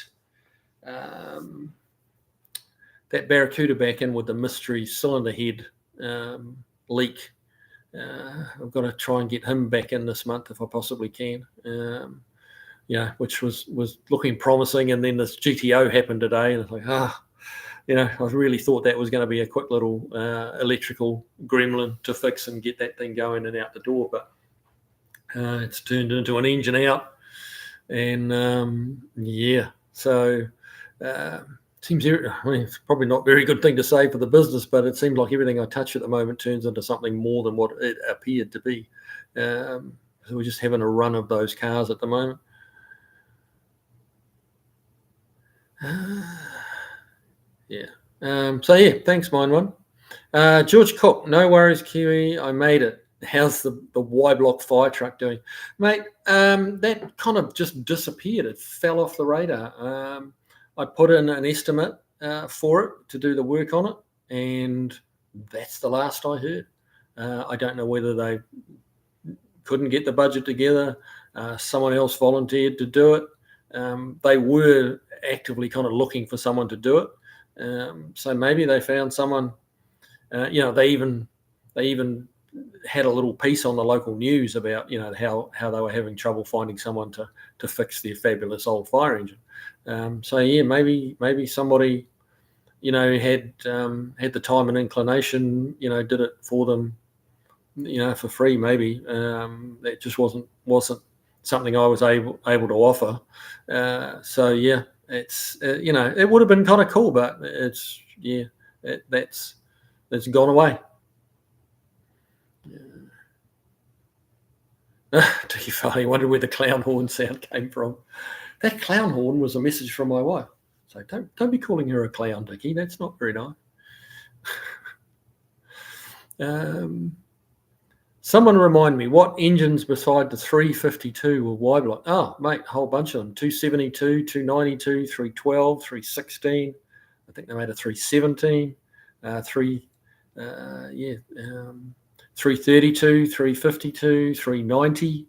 that Barracuda back in with the mystery cylinder head leak. I've got to try and get him back in this month if I possibly can. Which was looking promising, and then this GTO happened today, and it's like, I really thought that was going to be a quick little electrical gremlin to fix and get that thing going and out the door, but it's turned into an engine out, and so Seems, I mean, it's probably not a very good thing to say for the business, but it seems like everything I touch at the moment turns into something more than what it appeared to be. So we're just having a run of those cars at the moment. Yeah. So yeah, thanks, mine one. George Cook, no worries, Kiwi. I made it. How's the Y block fire truck doing, mate? That kind of just disappeared. It fell off the radar. I put in an estimate for it to do the work on it, and that's the last I heard. I don't know whether they couldn't get the budget together. Someone else volunteered to do it. They were actively kind of looking for someone to do it. So maybe they found someone. They even had a little piece on the local news about how they were having trouble finding someone to fix their fabulous old fire engine. So yeah, maybe somebody had the time and inclination, did it for them, for free. Maybe that just wasn't something I was able to offer. So yeah, it's it would have been kind of cool, but that's gone away. Too funny. I wondered where the clown horn sound came from. That clown horn was a message from my wife. So don't be calling her a clown, Dickie. That's not very nice. Someone remind me, what engines beside the 352 were Y block? Oh, mate, a whole bunch of them. 272, 292, 312, 316. I think they made a 317, 332, 352, 390.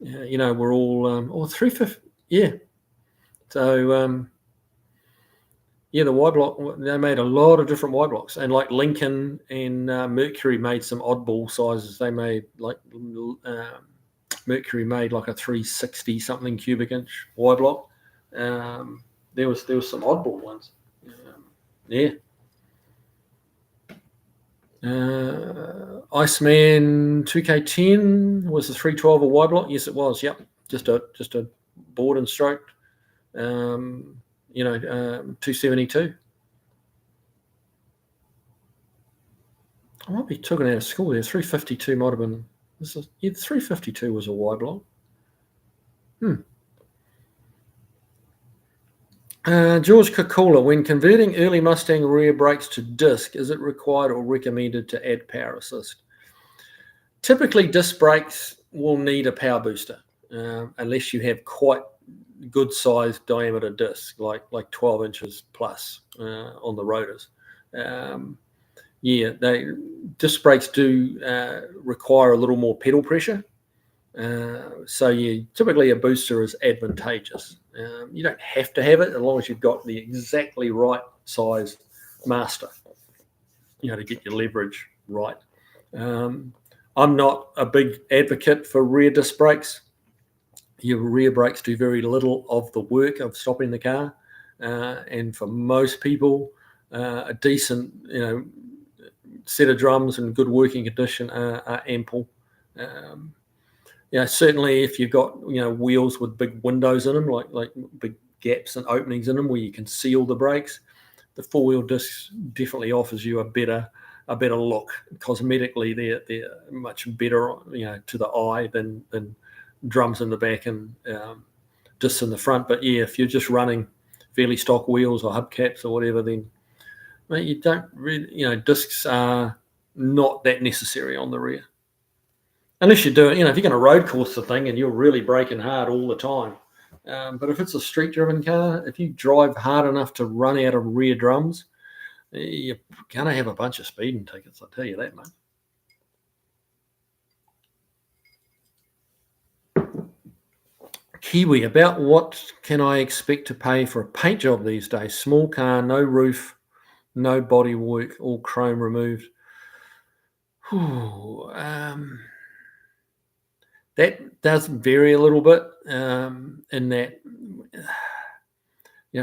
We're all 350. Yeah. So the Y block, they made a lot of different Y blocks, and like Lincoln and Mercury made some oddball sizes. They made Mercury made like a 360 something cubic inch Y block. There was some oddball ones. Yeah. Iceman 2K10 was the 312 a Y block. Yes, it was. Yep, just a board and stroked. 272. I might be talking out of school there. 352 might have been. 352 was a Y block. George Kakula, when converting early Mustang rear brakes to disc, is it required or recommended to add power assist? Typically, disc brakes will need a power booster unless you have quite good sized diameter disc, like 12 inches plus on the rotors. Disc brakes do require a little more pedal pressure. Typically a booster is advantageous. You don't have to have it as long as you've got the exactly right size master, to get your leverage right. I'm not a big advocate for rear disc brakes. Your rear brakes do very little of the work of stopping the car, and for most people, a decent set of drums and good working condition are ample. Certainly if you've got wheels with big windows in them, like big gaps and openings in them where you can seal the brakes, the four-wheel disc definitely offers you a better look. Cosmetically, they're much better to the eye than drums in the back and discs in the front. But yeah, if you're just running fairly stock wheels or hubcaps or whatever, then you don't really, discs are not that necessary on the rear. Unless you're doing, if you're going to road course the thing and you're really braking hard all the time. But if it's a street-driven car, if you drive hard enough to run out of rear drums, you're going to have a bunch of speeding tickets, I'll tell you that, mate. Kiwi, about what can I expect to pay for a paint job these days? Small car, no roof, no body work, all chrome removed. That does vary a little bit in that,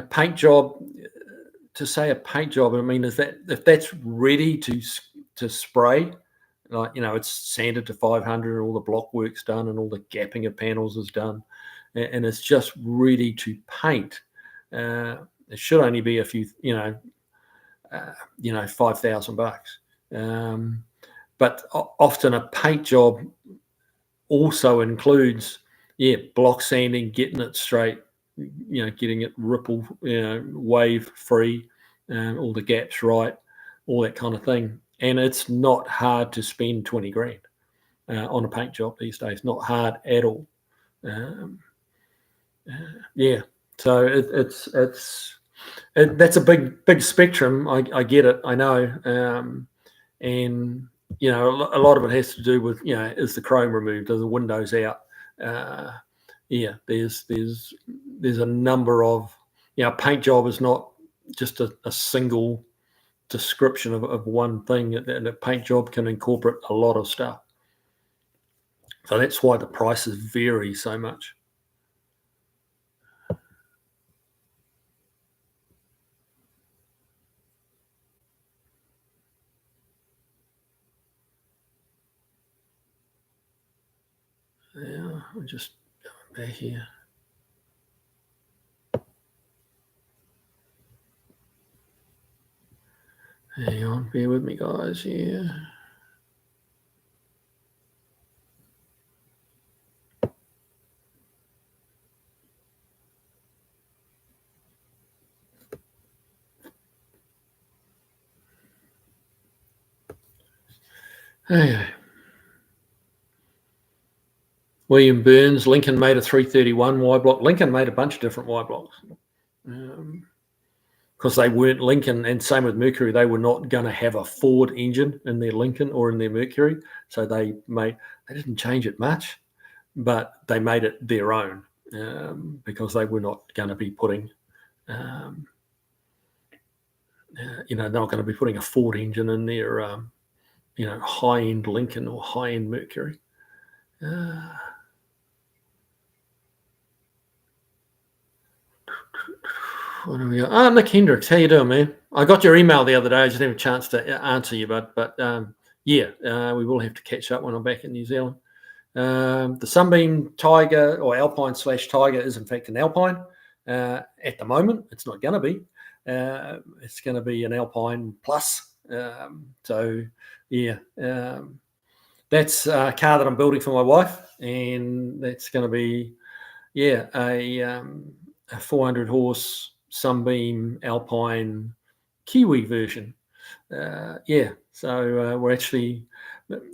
paint job. To say a paint job, I mean, if that's ready to spray, like it's sanded to 500, all the block work's done, and all the gapping of panels is done, and it's just ready to paint. It should only be a few, $5,000. But often a paint job also includes, block sanding, getting it straight, getting it ripple, wave free, all the gaps right, all that kind of thing. And it's not hard to spend 20 grand on a paint job these days. Not hard at all. So that's a big spectrum. I get it. I know. And a lot of it has to do with is the chrome removed, are the windows out? There's a number of paint job is not just a single description of one thing, and a paint job can incorporate a lot of stuff. So that's why the prices vary so much. Yeah, I'm just going back here. Hang on, bear with me, guys. Yeah. Hey. William Burns, Lincoln made a 331 Y block. Lincoln made a bunch of different Y blocks because they weren't Lincoln, and same with Mercury. They were not going to have a Ford engine in their Lincoln or in their Mercury, so they didn't change it much, but they made it their own because they were not going to be putting, they're not going to be putting a Ford engine in their, high-end Lincoln or high-end Mercury. What do we got? Nick Hendricks, how you doing, man? I got your email the other day. I just didn't have a chance to answer you, but we will have to catch up when I'm back in New Zealand. The Sunbeam Tiger or Alpine / Tiger is in fact an Alpine. At the moment, it's not going to be. It's going to be an Alpine Plus. That's a car that I'm building for my wife, and that's going to be a 400 horse Sunbeam Alpine Kiwi version. So we're actually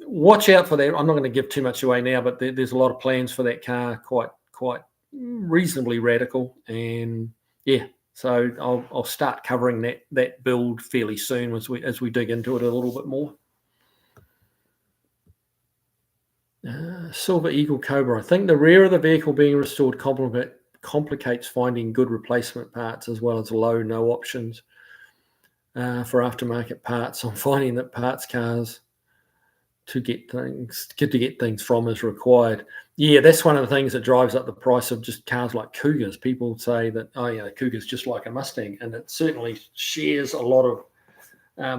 watch out for that. I'm not going to give too much away now, but there's a lot of plans for that car, quite reasonably radical, and so I'll start covering that build fairly soon as we dig into it a little bit more. Silver Eagle Cobra. I think the rear of the vehicle being restored complicates finding good replacement parts, as well as no options for aftermarket parts. I'm finding that parts cars to get things from is required. That's one of the things that drives up the price of just cars like Cougars. People say that Cougar's just like a Mustang, and it certainly shares a lot of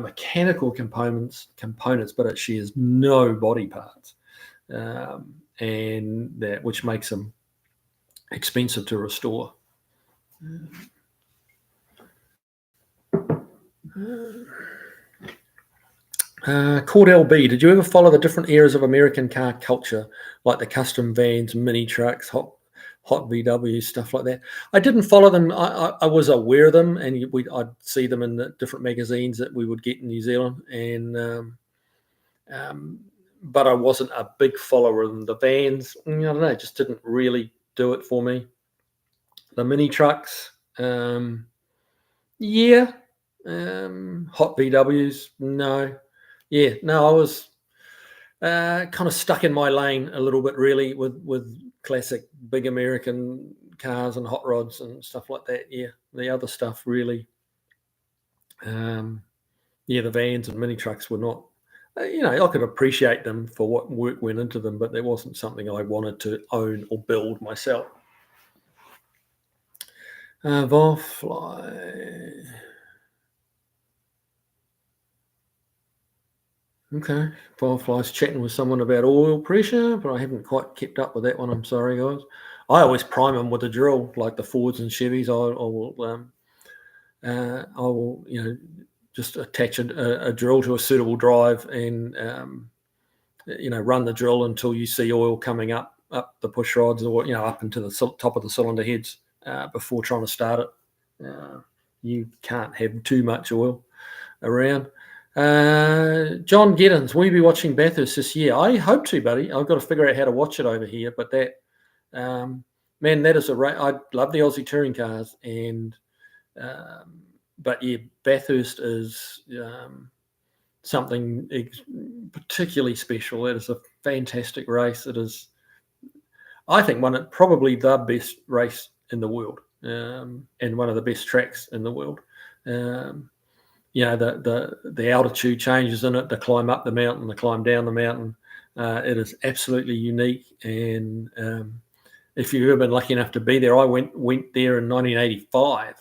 mechanical components, but it shares no body parts, and that which makes them expensive to restore. Cordell B, did you ever follow the different eras of American car culture, like the custom vans, mini trucks, hot VW, stuff like that? I didn't follow them. I was aware of them, and I'd see them in the different magazines that we would get in New Zealand, and but I wasn't a big follower of them. The vans, I don't know, just didn't really do it for me. The mini trucks, hot VWs, no. I was kind of stuck in my lane a little bit, really, with classic big American cars and hot rods and stuff like that. The other stuff, really, the vans and mini trucks were not, I could appreciate them for what work went into them, but there wasn't something I wanted to own or build myself. Volfly. Okay, Firefly's chatting with someone about oil pressure, but I haven't quite kept up with that one. I'm sorry, guys. I always prime them with a drill, like the Fords and Chevys. I will, just attach a drill to a suitable drive and, run the drill until you see oil coming up the push rods, or up into the top of the cylinder heads before trying to start it. You can't have too much oil around. John Giddens, will you be watching Bathurst this year? I hope to, buddy. I've got to figure out how to watch it over here. But that, man, that is a race. I love the Aussie touring cars, and but yeah, Bathurst is something particularly special. It is a fantastic race. It is, I think, probably the best race in the world, and one of the best tracks in the world. The altitude changes in it, the climb up the mountain, the climb down the mountain. It is absolutely unique. And if you've ever been lucky enough to be there, I went there in 1985.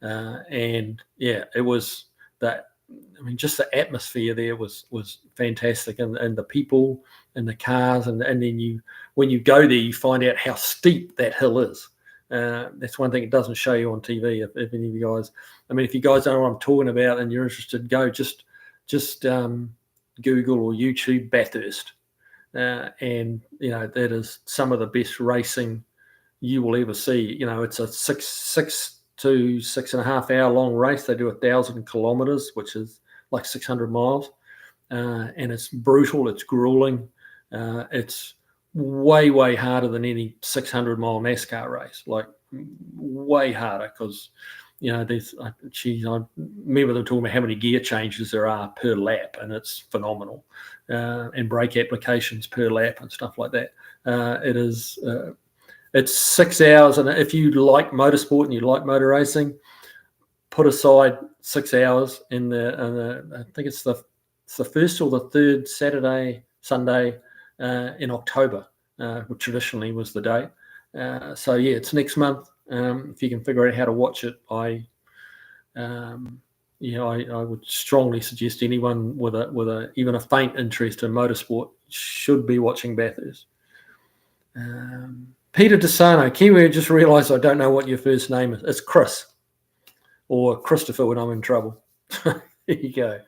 And yeah, it was that. I mean, just the atmosphere there was fantastic, and the people and the cars, and then when you go there, you find out how steep that hill is. That's one thing it doesn't show you on TV. If any of you guys, I mean, if you guys don't know what I'm talking about and you're interested, go just Google or YouTube Bathurst, and that is some of the best racing you will ever see. It's a 6 to 6.5 hour long race. They do 1,000 kilometers, which is like 600 miles, and it's brutal. It's grueling. It's way harder than any 600-mile NASCAR race, like way harder, because there's I remember them talking about how many gear changes there are per lap, and it's phenomenal, and brake applications per lap and stuff like that. It is it's 6 hours, and if you like motorsport and you like motor racing, put aside 6 hours in I think it's the first or the third Sunday in October, which traditionally was the date. So yeah, it's next month. If you can figure out how to watch it, I would strongly suggest anyone with even a faint interest in motorsport should be watching Bathurst. Peter DeSano, Kiwi, just realised I don't know what your first name is. It's Chris, or Christopher when I'm in trouble. There you go.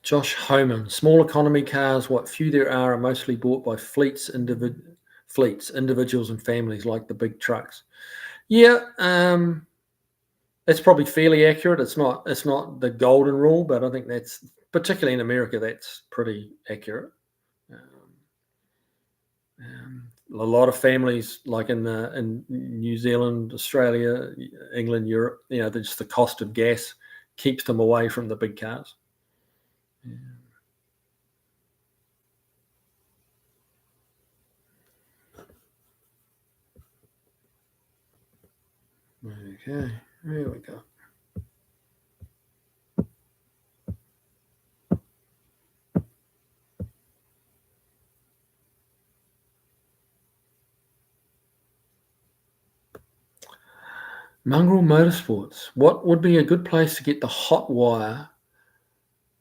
Josh Homan, small economy cars, what few there are mostly bought by fleets, individuals and families, like the big trucks. Yeah, it's probably fairly accurate. It's not the golden rule, but I think that's, particularly in America, that's pretty accurate. A lot of families, like in New Zealand, Australia, England, Europe, just the cost of gas keeps them away from the big cars. Okay, here we go. Mongrel Motorsports. What would be a good place to get the hot wire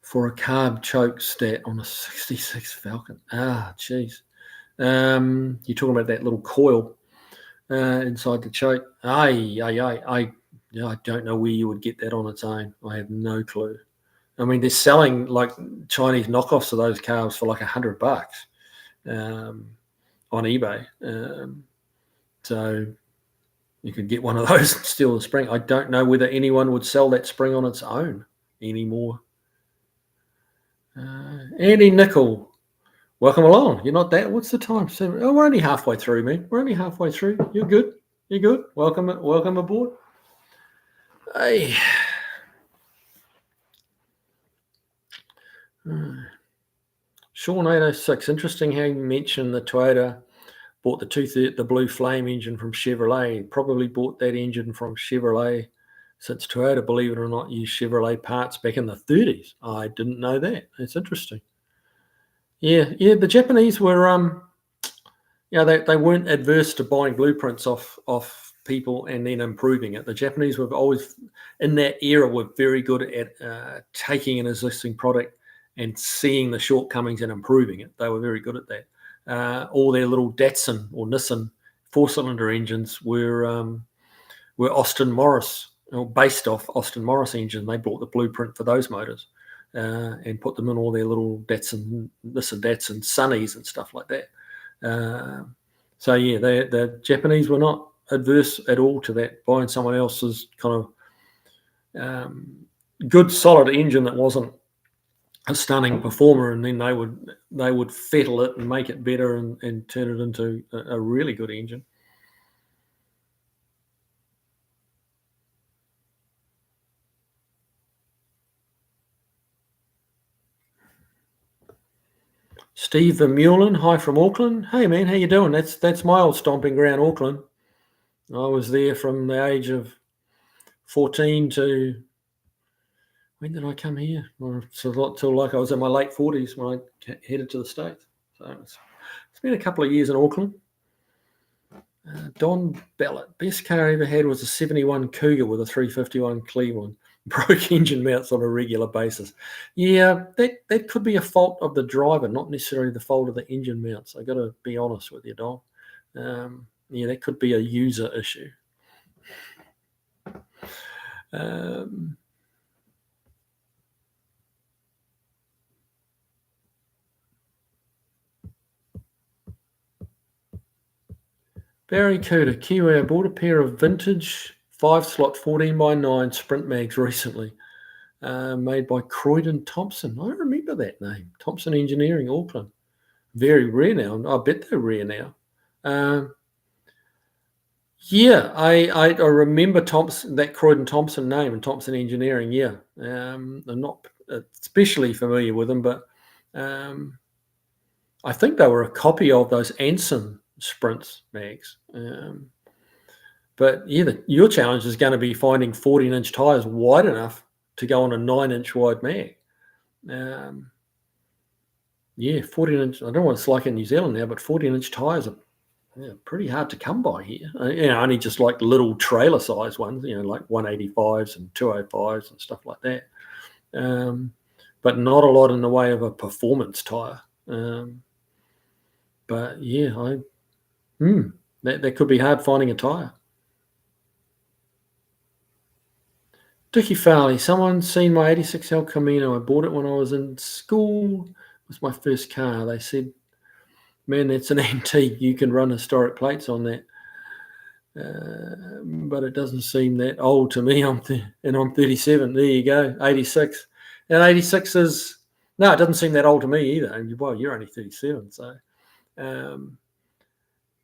for a carb choke stat on a 66 Falcon? Geez. You're talking about that little coil inside the choke. I don't know where you would get that on its own. I have no clue. I mean, they're selling like Chinese knockoffs of those carbs for like $100 on eBay. So you could get one of those and steal the spring. I don't know whether anyone would sell that spring on its own anymore. Andy Nickel, welcome along. You're not that. What's the time? We're only halfway through, man. We're only halfway through. You're good. You're good. Welcome aboard. Hey. Sean 806. Interesting how you mentioned the Toyota bought the Blue Flame engine from Chevrolet. Probably bought that engine from Chevrolet since Toyota, believe it or not, used Chevrolet parts back in the 30s. I didn't know that. That's interesting. Yeah. The Japanese were, they weren't adverse to buying blueprints off people and then improving it. The Japanese were always, in that era, were very good at taking an existing product and seeing the shortcomings and improving it. They were very good at that. All their little Datsun or Nissan 4-cylinder engines were Austin Morris, or based off Austin Morris engine. They brought the blueprint for those motors and put them in all their little Datsun Sunnies and stuff like that. So yeah, the Japanese were not adverse at all to that, buying someone else's kind of good solid engine that wasn't a stunning performer, and then they would fettle it and make it better and turn it into a really good engine. Steve Vermeulen, hi from Auckland. Hey man, how you doing? That's my old stomping ground, Auckland. I was there from the age of 14 to, when did I come here? Well, it's a lot till like I was in my late 40s when I headed to the States. So it's been a couple of years in Auckland. Don Ballot, best car I ever had was a 71 Cougar with a 351 Cleveland. Broke engine mounts on a regular basis. Yeah, that could be a fault of the driver, not necessarily the fault of the engine mounts. I got to be honest with you, Don. Yeah, that could be a user issue. Barry Cooter, Kiwi, I bought a pair of vintage 5-slot 14x9 Sprint mags recently, made by Croydon Thompson. I remember that name, Thompson Engineering, Auckland. Very rare now. I bet they're rare now. Yeah, I remember Thompson, that Croydon Thompson name and Thompson Engineering. Yeah, I'm not especially familiar with them, but I think they were a copy of those Anson Sprints mags. But yeah, your challenge is going to be finding 14-inch tires wide enough to go on a 9-inch wide mag. Yeah, 14-inch. I don't know what it's like in New Zealand now, but 14-inch tires are pretty hard to come by here. Only just like little trailer size ones, like 185s and 205s and stuff like that. But not a lot in the way of a performance tire. But yeah, that could be hard finding a tire. Dickie Farley, someone seen my 86 El Camino. I bought it when I was in school. It was my first car. They said, man, that's an antique. You can run historic plates on that. But it doesn't seem that old to me. I'm 37. There you go, 86. And 86 is, no, it doesn't seem that old to me either. Well, you're only 37. So,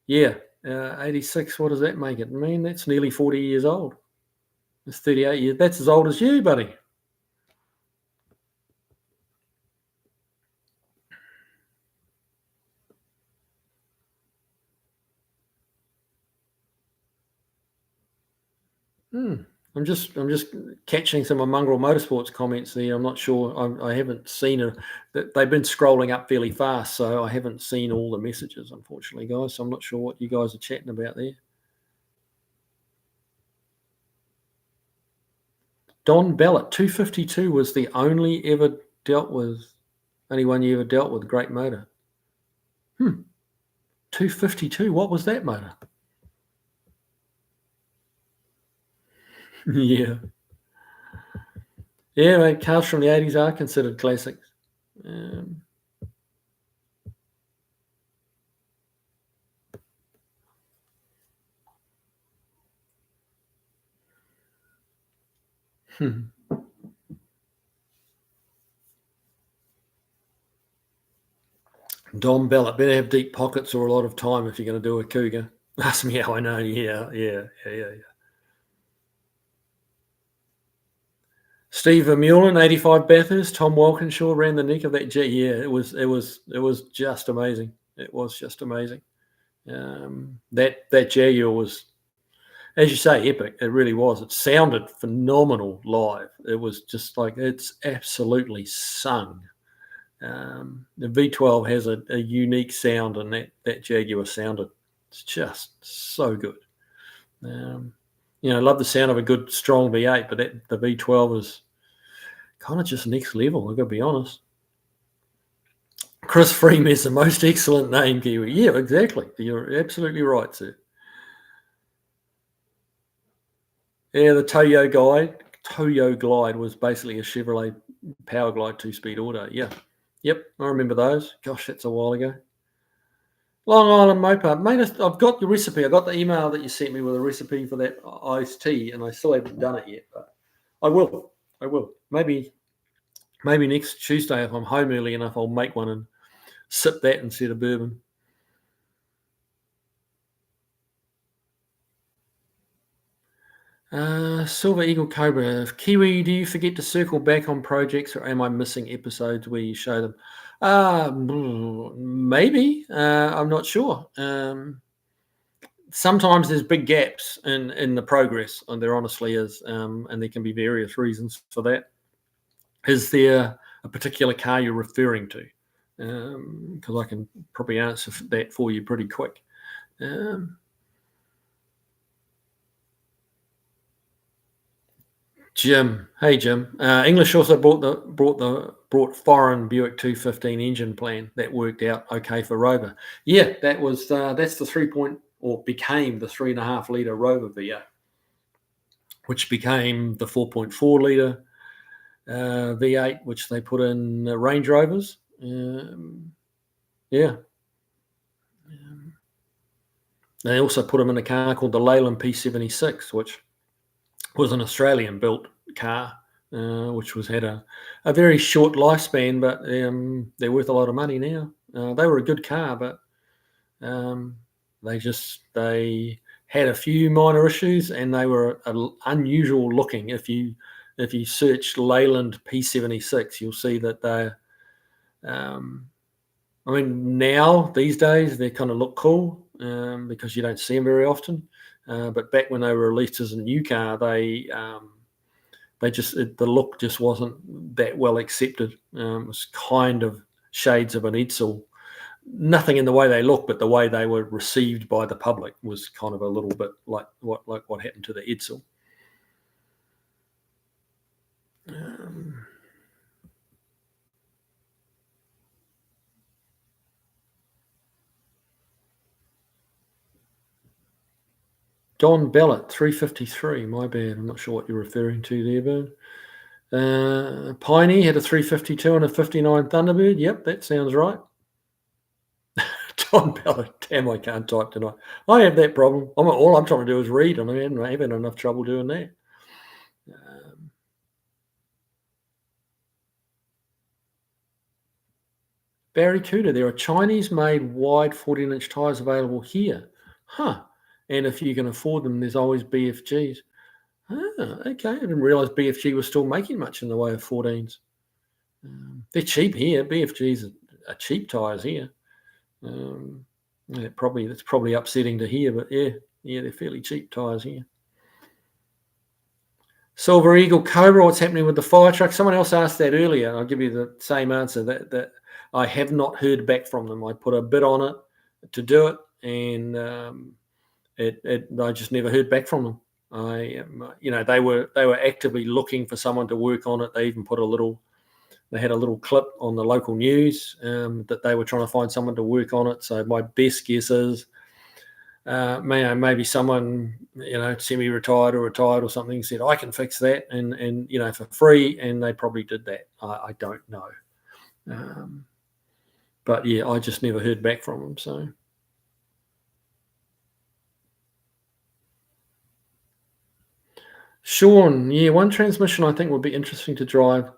yeah, 86, what does that make it? I mean, that's nearly 40 years old. It's 38 years. That's as old as you, buddy. I'm just catching some of Mongrel Motorsports comments there. I'm not sure. I haven't seen it. They've been scrolling up fairly fast, so I haven't seen all the messages, unfortunately, guys. So I'm not sure what you guys are chatting about there. Don Ballot, 252 was the only one you ever dealt with. Great motor. 252. What was that motor? Yeah. Yeah, mate, cars from the 80s are considered classics. Don Ballot, better have deep pockets or a lot of time if you're going to do a Cougar. Ask me how I know. Yeah. Steve Vermeulen, 85 Bathurst. Tom Walkinshaw ran the neck of that jet. Yeah, it was just amazing. It was just amazing. That Jaguar was, as you say, epic. It really was. It sounded phenomenal live. It was just like, it's absolutely sung. The V12 has a unique sound, and that Jaguar sounded, it's just so good. I love the sound of a good strong V8, but the V12 is kind of just next level. I've got to be honest. Chris Freeman is the most excellent name, Kiwi. Yeah, exactly. You're absolutely right, sir. Yeah, the Toyo Glide was basically a Chevrolet Power Glide 2-speed auto. Yeah. Yep, I remember those. Gosh, that's a while ago. Long Island Moped. Mate, I've got the recipe. I got the email that you sent me with a recipe for that iced tea, and I still haven't done it yet, but I will. I will. Maybe next Tuesday, if I'm home early enough, I'll make one and sip that instead of bourbon. Silver Eagle Cobra. Kiwi, do you forget to circle back on projects, or am I missing episodes where you show them? Maybe. I'm not sure. Sometimes there's big gaps in the progress, and there honestly is, and there can be various reasons for that. Is there a particular car you're referring to? Because I can probably answer that for you pretty quick. Jim, hey Jim. English also brought foreign Buick 215 engine plan that worked out okay for Rover. Yeah, that's the became the 3.5 litre Rover V8, which became the 4.4 litre V8, which they put in Range Rovers. Yeah. They also put them in a car called the Leyland P76, which was an Australian-built car, which had a very short lifespan, but they're worth a lot of money now. They were a good car, but they had a few minor issues, and they were unusual looking. If you search Leyland P76, you'll see that they're. Now these days they kind of look cool because you don't see them very often. But back when they were released as a new car, the look just wasn't that well accepted. It was kind of shades of an Edsel. Nothing in the way they look, but the way they were received by the public was kind of a little bit like what happened to the Edsel. Don Ballot, 353. My bad. I'm not sure what you're referring to there, Bern. Piney had a 352 and a 59 Thunderbird. Yep, that sounds right. Don Ballot. Damn, I can't type tonight. I have that problem. All I'm trying to do is read, and I'm having enough trouble doing that. Barracuda. There are Chinese-made wide 14-inch tyres available here. Huh. And if you can afford them, there's always BFGs. Okay. I didn't realise BFG was still making much in the way of 14s. They're cheap here. BFGs are cheap tyres here. That's probably upsetting to hear, but yeah, they're fairly cheap tyres here. Silver Eagle Cobra, what's happening with the fire truck? Someone else asked that earlier. I'll give you the same answer. That I have not heard back from them. I put a bid on it to do it, and I just never heard back from them. They were actively looking for someone to work on it. They even put they had a little clip on the local news that they were trying to find someone to work on it. So my best guess is maybe someone semi-retired or retired or something said I can fix that and for free, and they probably did that. I don't know, but yeah, I just never heard back from them. So. Sean, yeah, one transmission I think would be interesting to drive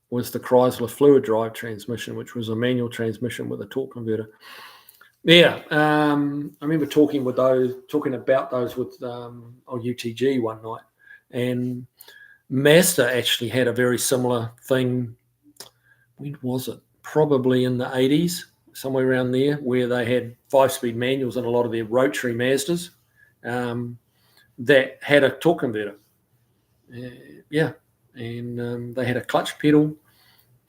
was the Chrysler Fluid Drive transmission, which was a manual transmission with a torque converter. Yeah, I remember talking about those with UTG one night, and Mazda actually had a very similar thing. When was it? Probably in the 80s, somewhere around there, where they had 5-speed manuals in a lot of their rotary Mazdas that had a torque converter. Yeah, and they had a clutch pedal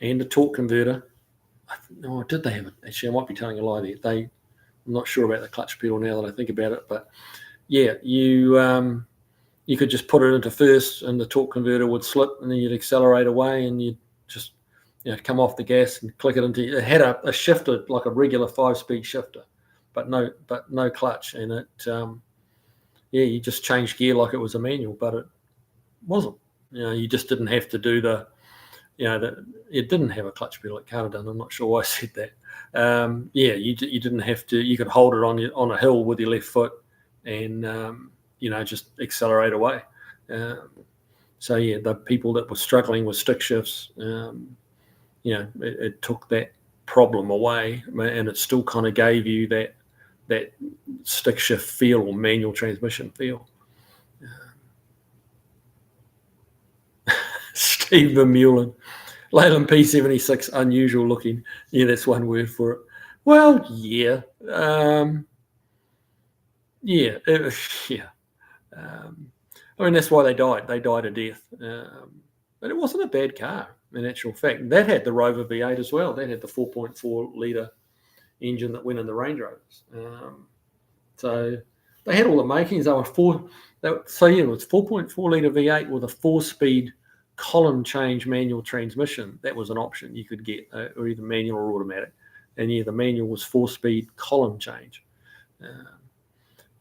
and a torque converter. Did they have it? Actually, I might be telling a lie there. I'm not sure about the clutch pedal now that I think about it, but yeah, you could just put it into first, and the torque converter would slip, and then you'd accelerate away, and you'd just come off the gas and click it into. It had a shifter, like a regular 5-speed shifter, but no clutch, and it you just changed gear like it was a manual, but it wasn't. You just didn't have to do the it didn't have a clutch pedal. It can't have done. I'm not sure why I said that. You didn't have to. You could hold it on a hill with your left foot, and just accelerate away. So the people that were struggling with stick shifts, it took that problem away, and it still kind of gave you that stick shift feel or manual transmission feel. Steve Vermeulen, Leyland P76, unusual looking. Yeah, that's one word for it. Well, yeah. I mean, that's why they died. They died a death. But it wasn't a bad car, in actual fact. That had the Rover V8 as well. That had the 4.4 litre engine that went in the Range Rovers. So they had all the makings. It was 4.4 litre V8 with a 4-speed column change manual transmission. That was an option you could get, or either manual or automatic. And the manual was 4-speed column change.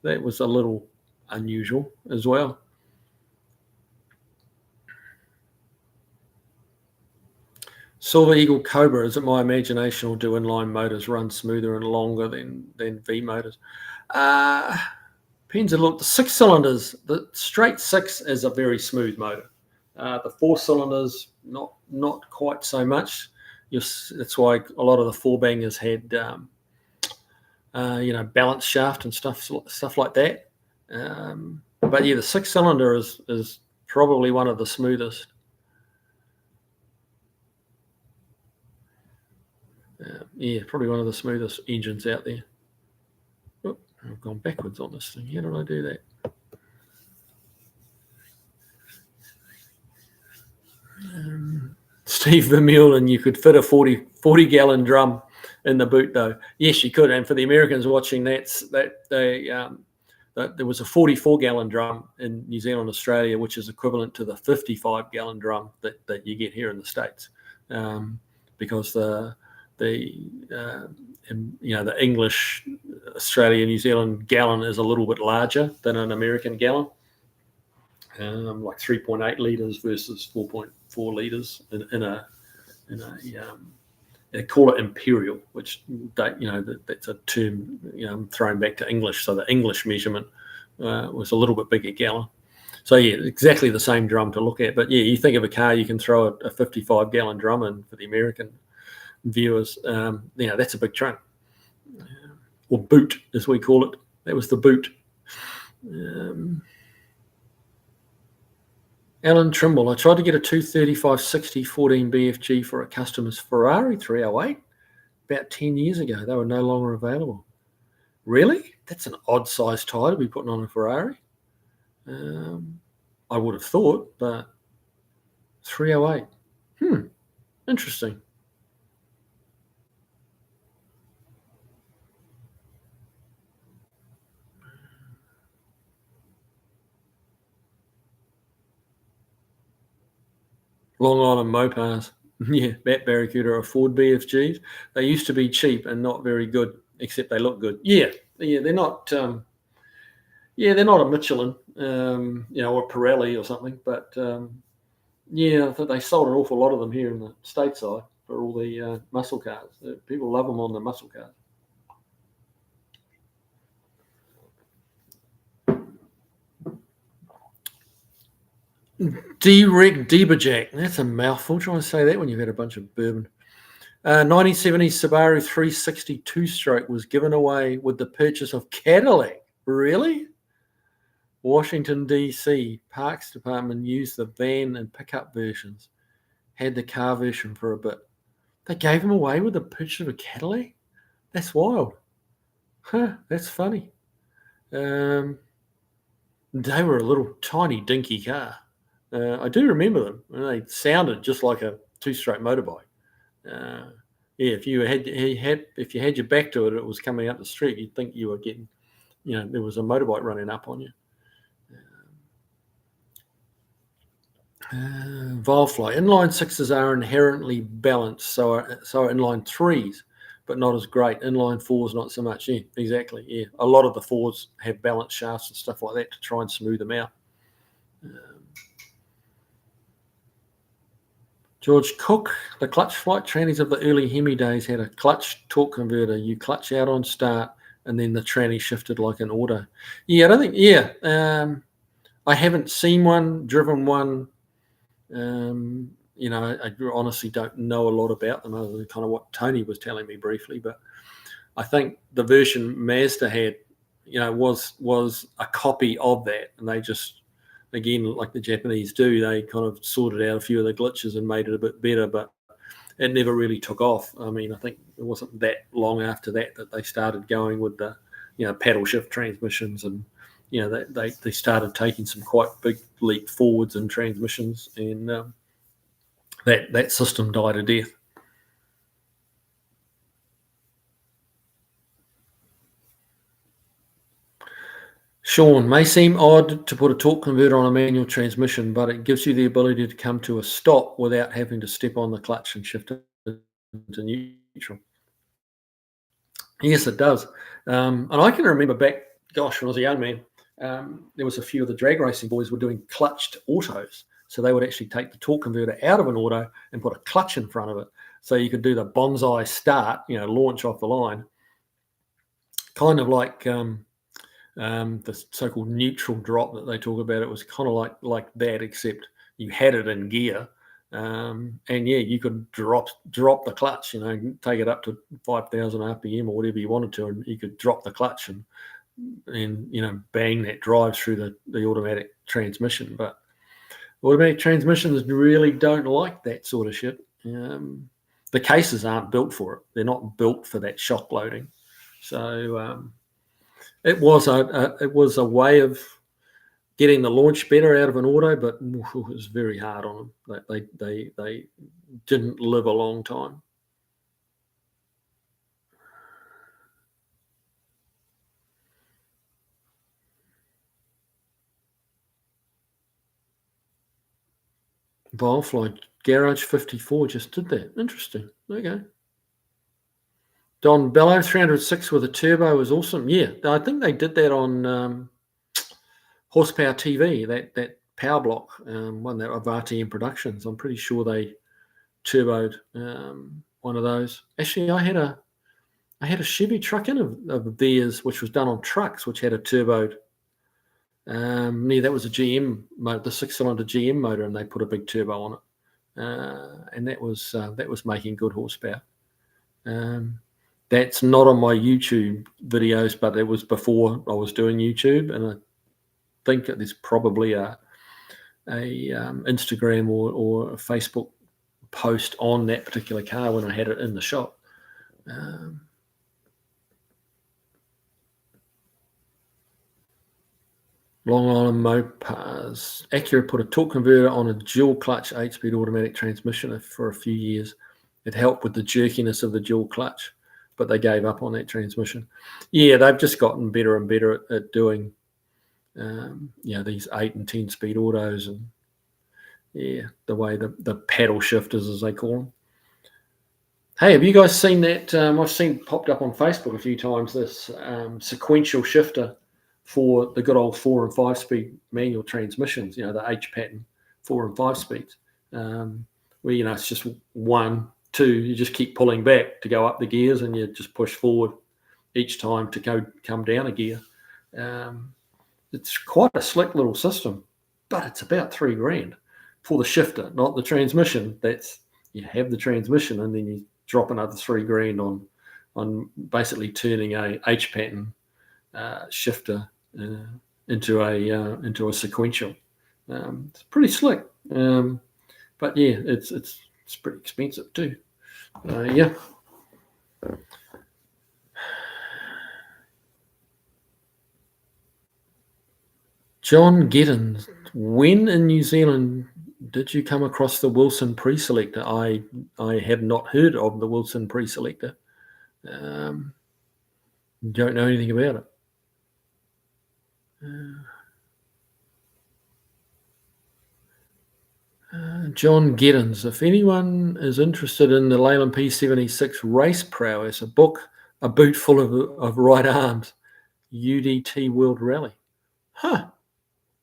That was a little unusual as well. Silver Eagle Cobra, is it my imagination, or do inline motors run smoother and longer than V motors? Depends a lot. The 6 cylinders, the straight 6 is a very smooth motor. The 4 cylinders, not quite so much. That's why a lot of the 4-bangers had balance shaft and stuff like that. But the 6 cylinder is probably one of the smoothest. Probably one of the smoothest engines out there. Oh, I've gone backwards on this thing. How did I do that? Steve Vermeulen, you could fit a 40-gallon drum in the boot, though. Yes, you could. And for the Americans watching there was a 44-gallon drum in New Zealand, Australia, which is equivalent to the 55-gallon drum that you get here in the States, because the English, Australia, New Zealand gallon is a little bit larger than an American gallon, like 3.8 litres versus 4.4 litres in a they call it imperial, which that's a term thrown back to English. So the English measurement was a little bit bigger gallon. So exactly the same drum to look at. But you think of a car, you can throw a 55-gallon drum in. For the American viewers, that's a big trunk, or boot as we call it. That was the boot. Alan Trimble, I tried to get a 235/60 14 BFG for a customer's Ferrari 308 about 10 years ago. They were no longer available. Really? That's an odd size tyre to be putting on a Ferrari. I would have thought, but 308. Interesting. Long Island Mopars. Yeah, Bat Barracuda or Ford BFGs. They used to be cheap and not very good, except they look good. Yeah, they're not. They're not a Michelin, or Pirelli or something. But I thought they sold an awful lot of them here in the stateside for all the muscle cars. People love them on the muscle cars. D-Reg Deberjack. That's a mouthful. Try to say that when you've had a bunch of bourbon. 1970 Subaru 360 two-stroke was given away with the purchase of Cadillac. Really? Washington, D.C. Parks Department used the van and pickup versions. Had the car version for a bit. They gave them away with the purchase of a Cadillac? That's wild. Huh, that's funny. They were a little tiny dinky car. I do remember them. They sounded just like a two-stroke motorbike. If you had your back to it, it was coming up the street. You'd think you were getting there was a motorbike running up on you. Vilefly. Inline sixes are inherently balanced, so are inline threes, but not as great. Inline fours, not so much. Yeah, exactly. Yeah, a lot of the fours have balanced shafts and stuff like that to try and smooth them out. George Cook, the clutch flight trannies of the early Hemi days had a clutch torque converter. You clutch out on start, and then the tranny shifted like an auto. Yeah, I don't think. Yeah, I haven't seen one, driven one. I honestly don't know a lot about them other than kind of what Tony was telling me briefly. But I think the version Mazda had, was a copy of that, and they just, again, like the Japanese do, they kind of sorted out a few of the glitches and made it a bit better, but it never really took off. I mean, I think it wasn't that long after that they started going with the, paddle shift transmissions, and they started taking some quite big leap forwards in transmissions, and that system died a death. Sean, may seem odd to put a torque converter on a manual transmission, but it gives you the ability to come to a stop without having to step on the clutch and shift it into neutral. Yes, it does. And I can remember back, gosh, when I was a young man, there was a few of the drag racing boys were doing clutched autos. So they would actually take the torque converter out of an auto and put a clutch in front of it. So you could do the bonsai start, launch off the line. Kind of like the so-called neutral drop that they talk about. It was kind of like that, except you had it in gear. And yeah, you could drop the clutch, take it up to 5,000 RPM or whatever you wanted to, and you could drop the clutch and bang, that drives through the automatic transmission. But automatic transmissions really don't like that sort of shit. The cases aren't built for it. They're not built for that shock loading. So it was a way of getting the launch better out of an auto, but it was very hard on them. They didn't live a long time. Vilefly Garage 54 just did that. Interesting. Okay. Don Bellow 306 with a turbo was awesome. Yeah, I think they did that on Horsepower TV, that power block one that of RTM Productions. I'm pretty sure they turboed one of those. Actually, I had a Chevy truck in of theirs, which was done on trucks, which had a turboed. That was a GM motor, the 6-cylinder GM motor, and they put a big turbo on it, and that was making good horsepower. That's not on my YouTube videos, but it was before I was doing YouTube, and I think there's probably a Instagram or a Facebook post on that particular car when I had it in the shop. Long Island Mopars. Acura put a torque converter on a dual clutch 8-speed automatic transmission for a few years. It helped with the jerkiness of the dual clutch, but they gave up on that transmission. Yeah, they've just gotten better and better at doing these 8 and 10 speed autos, and the way the paddle shifters, as they call them. Hey, have you guys seen that? I've seen popped up on Facebook a few times, this sequential shifter for the good old 4 and 5 speed manual transmissions, the H pattern 4 and 5 speeds, where it's just 1, 2, you just keep pulling back to go up the gears, and you just push forward each time to come down a gear. It's quite a slick little system, but it's about $3,000 for the shifter, not the transmission. You have the transmission, and then you drop another $3,000 on basically turning a H pattern shifter into a sequential. It's pretty slick, but yeah, it's pretty expensive too. Yeah. John Giddens, when in New Zealand did you come across the Wilson pre-selector? I have not heard of the Wilson pre-selector. Don't know anything about it. John Giddens. If anyone is interested in the Leyland P76 race prowess, a boot full of right arms, UDT World Rally. Huh.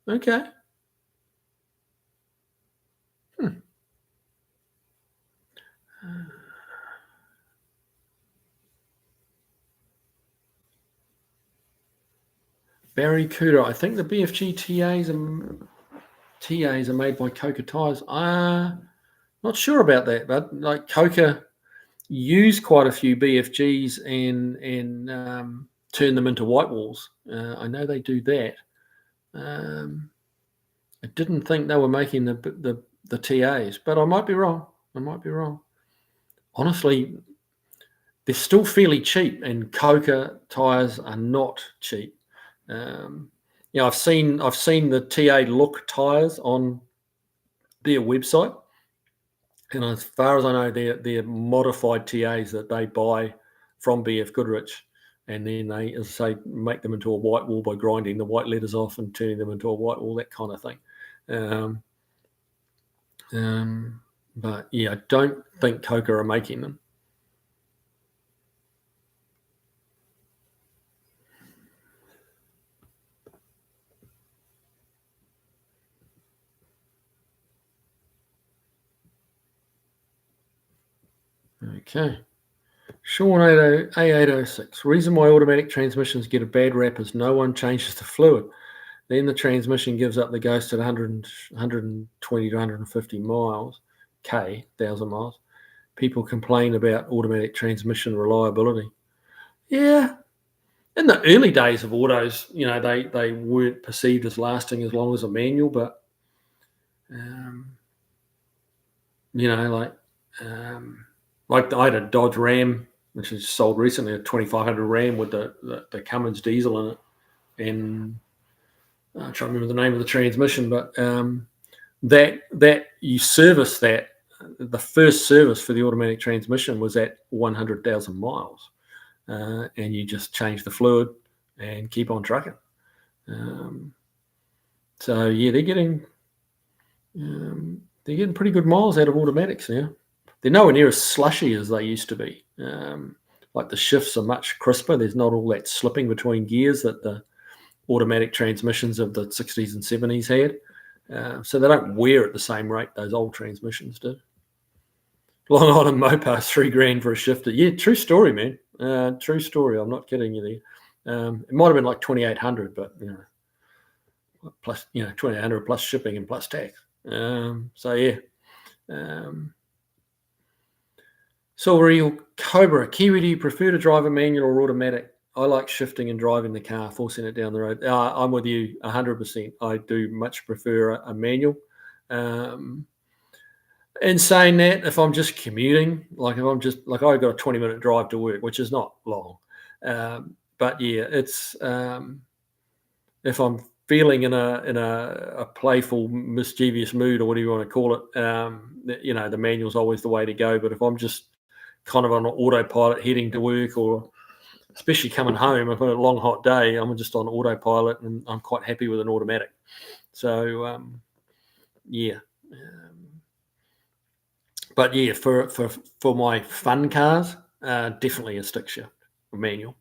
Okay. Hmm. Barracuda. I think the BFG TAs are made by Coca Tires. Not sure about that, but like Coca use quite a few BFGs and turn them into white walls. I know they do that. I didn't think they were making the TAs, but I might be wrong. Honestly, they're still fairly cheap, and Coca tires are not cheap. I've seen the TA look tires on their website, and as far as I know, they're modified TAs that they buy from BF Goodrich, and then they, as I say, make them into a white wall by grinding the white letters off and turning them into a white wall, that kind of thing. But yeah, I don't think Coca are making them. Okay. Sean A806. Reason why automatic transmissions get a bad rap is no one changes the fluid. Then the transmission gives up the ghost at 120 to 150 miles, 1,000 miles. People complain about automatic transmission reliability. Yeah. In the early days of autos, they weren't perceived as lasting as long as a manual, but, like I had a Dodge Ram, which is sold recently, a 2500 Ram with the Cummins diesel in it, and I'm trying to remember the name of the transmission, but that you service that. The first service for the automatic transmission was at 100,000 miles, and you just change the fluid and keep on trucking. So yeah, they're getting pretty good miles out of automatics now. They're nowhere near as slushy as they used to be. Like the shifts are much crisper. There's not all that slipping between gears that the automatic transmissions of the 60s and 70s had. So they don't wear at the same rate those old transmissions do. Long Island Mopar, $3,000 for a shifter. Yeah, true story, man. True story. I'm not kidding you there. It might have been like 2,800, but plus 2,800 plus shipping and plus tax. So yeah. Silver Eagle Cobra. Kiwi, do you prefer to drive a manual or automatic? I like shifting and driving the car, forcing it down the road. I'm with you 100%. I do much prefer a manual. In saying that, if I'm just commuting, like if I'm just like I've got a 20-minute drive to work, which is not long, but yeah, it's if I'm feeling in a playful, mischievous mood or whatever you want to call it, the manual's always the way to go. But if I'm just kind of on an autopilot heading to work, or especially coming home, I've had a long hot day, I'm just on autopilot, and I'm quite happy with an automatic. So yeah. But yeah, for my fun cars, definitely a stick shift, a manual.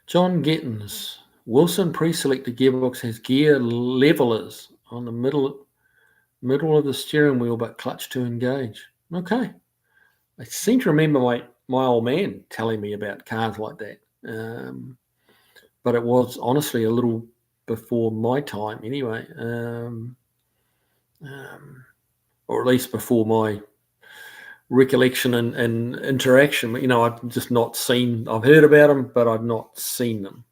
John Gittins. Wilson pre-selected gearbox has gear levelers on the middle of the steering wheel, but clutch to engage. Okay. I seem to remember my old man telling me about cars like that. But it was honestly a little before my time anyway. Or at least before my recollection and interaction. I've just not seen, I've heard about them, but I've not seen them.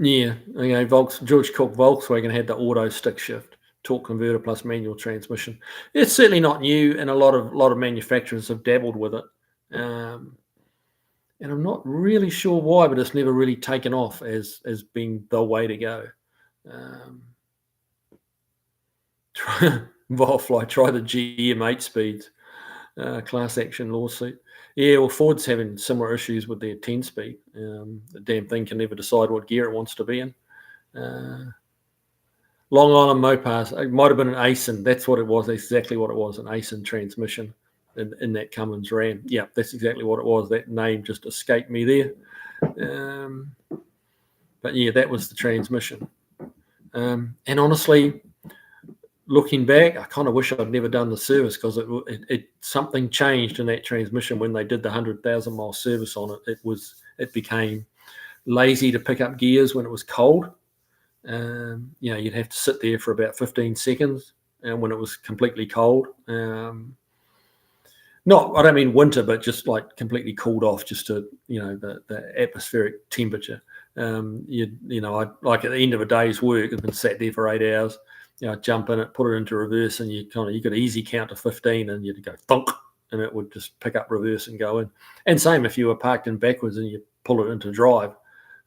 Yeah, George Cook Volkswagen had the auto stick shift, torque converter plus manual transmission. It's certainly not new, and a lot of manufacturers have dabbled with it. And I'm not really sure why, but it's never really taken off as being the way to go. Volfly, try the GM 8 speeds. Class action lawsuit. Yeah, well, Ford's having similar issues with their 10-speed. The damn thing can never decide what gear it wants to be in. Long Island Mopars. It might have been an ASIN. That's what it was. That's exactly what it was, an ASIN transmission in that Cummins Ram. Yeah, that's exactly what it was. That name just escaped me there. But yeah, that was the transmission. And honestly, looking back, I kind of wish I'd never done the service, because it something changed in that transmission when they did the 100,000 mile service on it. It became lazy to pick up gears when it was cold. You'd have to sit there for about 15 seconds, and when it was completely cold. I don't mean winter, but just like completely cooled off, just to the atmospheric temperature. I'd, like at the end of a day's work, I've been sat there for 8 hours. I'd jump in it, put it into reverse, and you could easy count to 15, and you'd go thunk, and it would just pick up reverse and go in. And same if you were parked in backwards and you pull it into drive,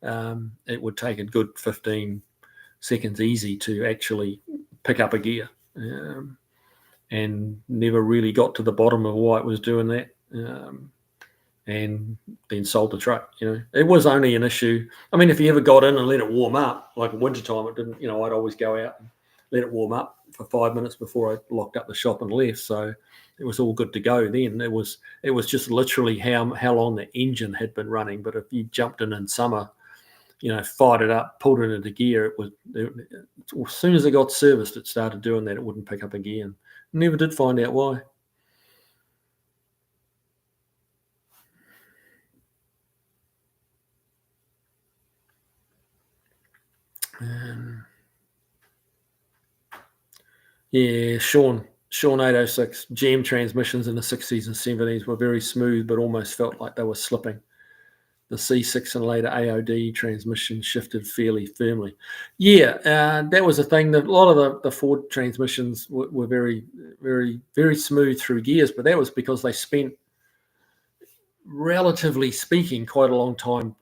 it would take a good 15 seconds easy to actually pick up a gear. And never really got to the bottom of why it was doing that, and then sold the truck. It was only an issue. I mean, if you ever got in and let it warm up, like in wintertime, it didn't. I'd always go out and let it warm up for 5 minutes before I locked up the shop and left. So it was all good to go then. It was just literally how long the engine had been running. But if you jumped in summer, fired it up, pulled it into gear, as soon as it got serviced, it started doing that. It wouldn't pick up a gear. And never did find out why. Yeah, Sean 806. GM transmissions in the 60s and 70s were very smooth, but almost felt like they were slipping. The C6 and later AOD transmission shifted fairly firmly. Yeah, that was a thing. That a lot of the Ford transmissions were very, very, very smooth through gears, but that was because they spent, relatively speaking, quite a long time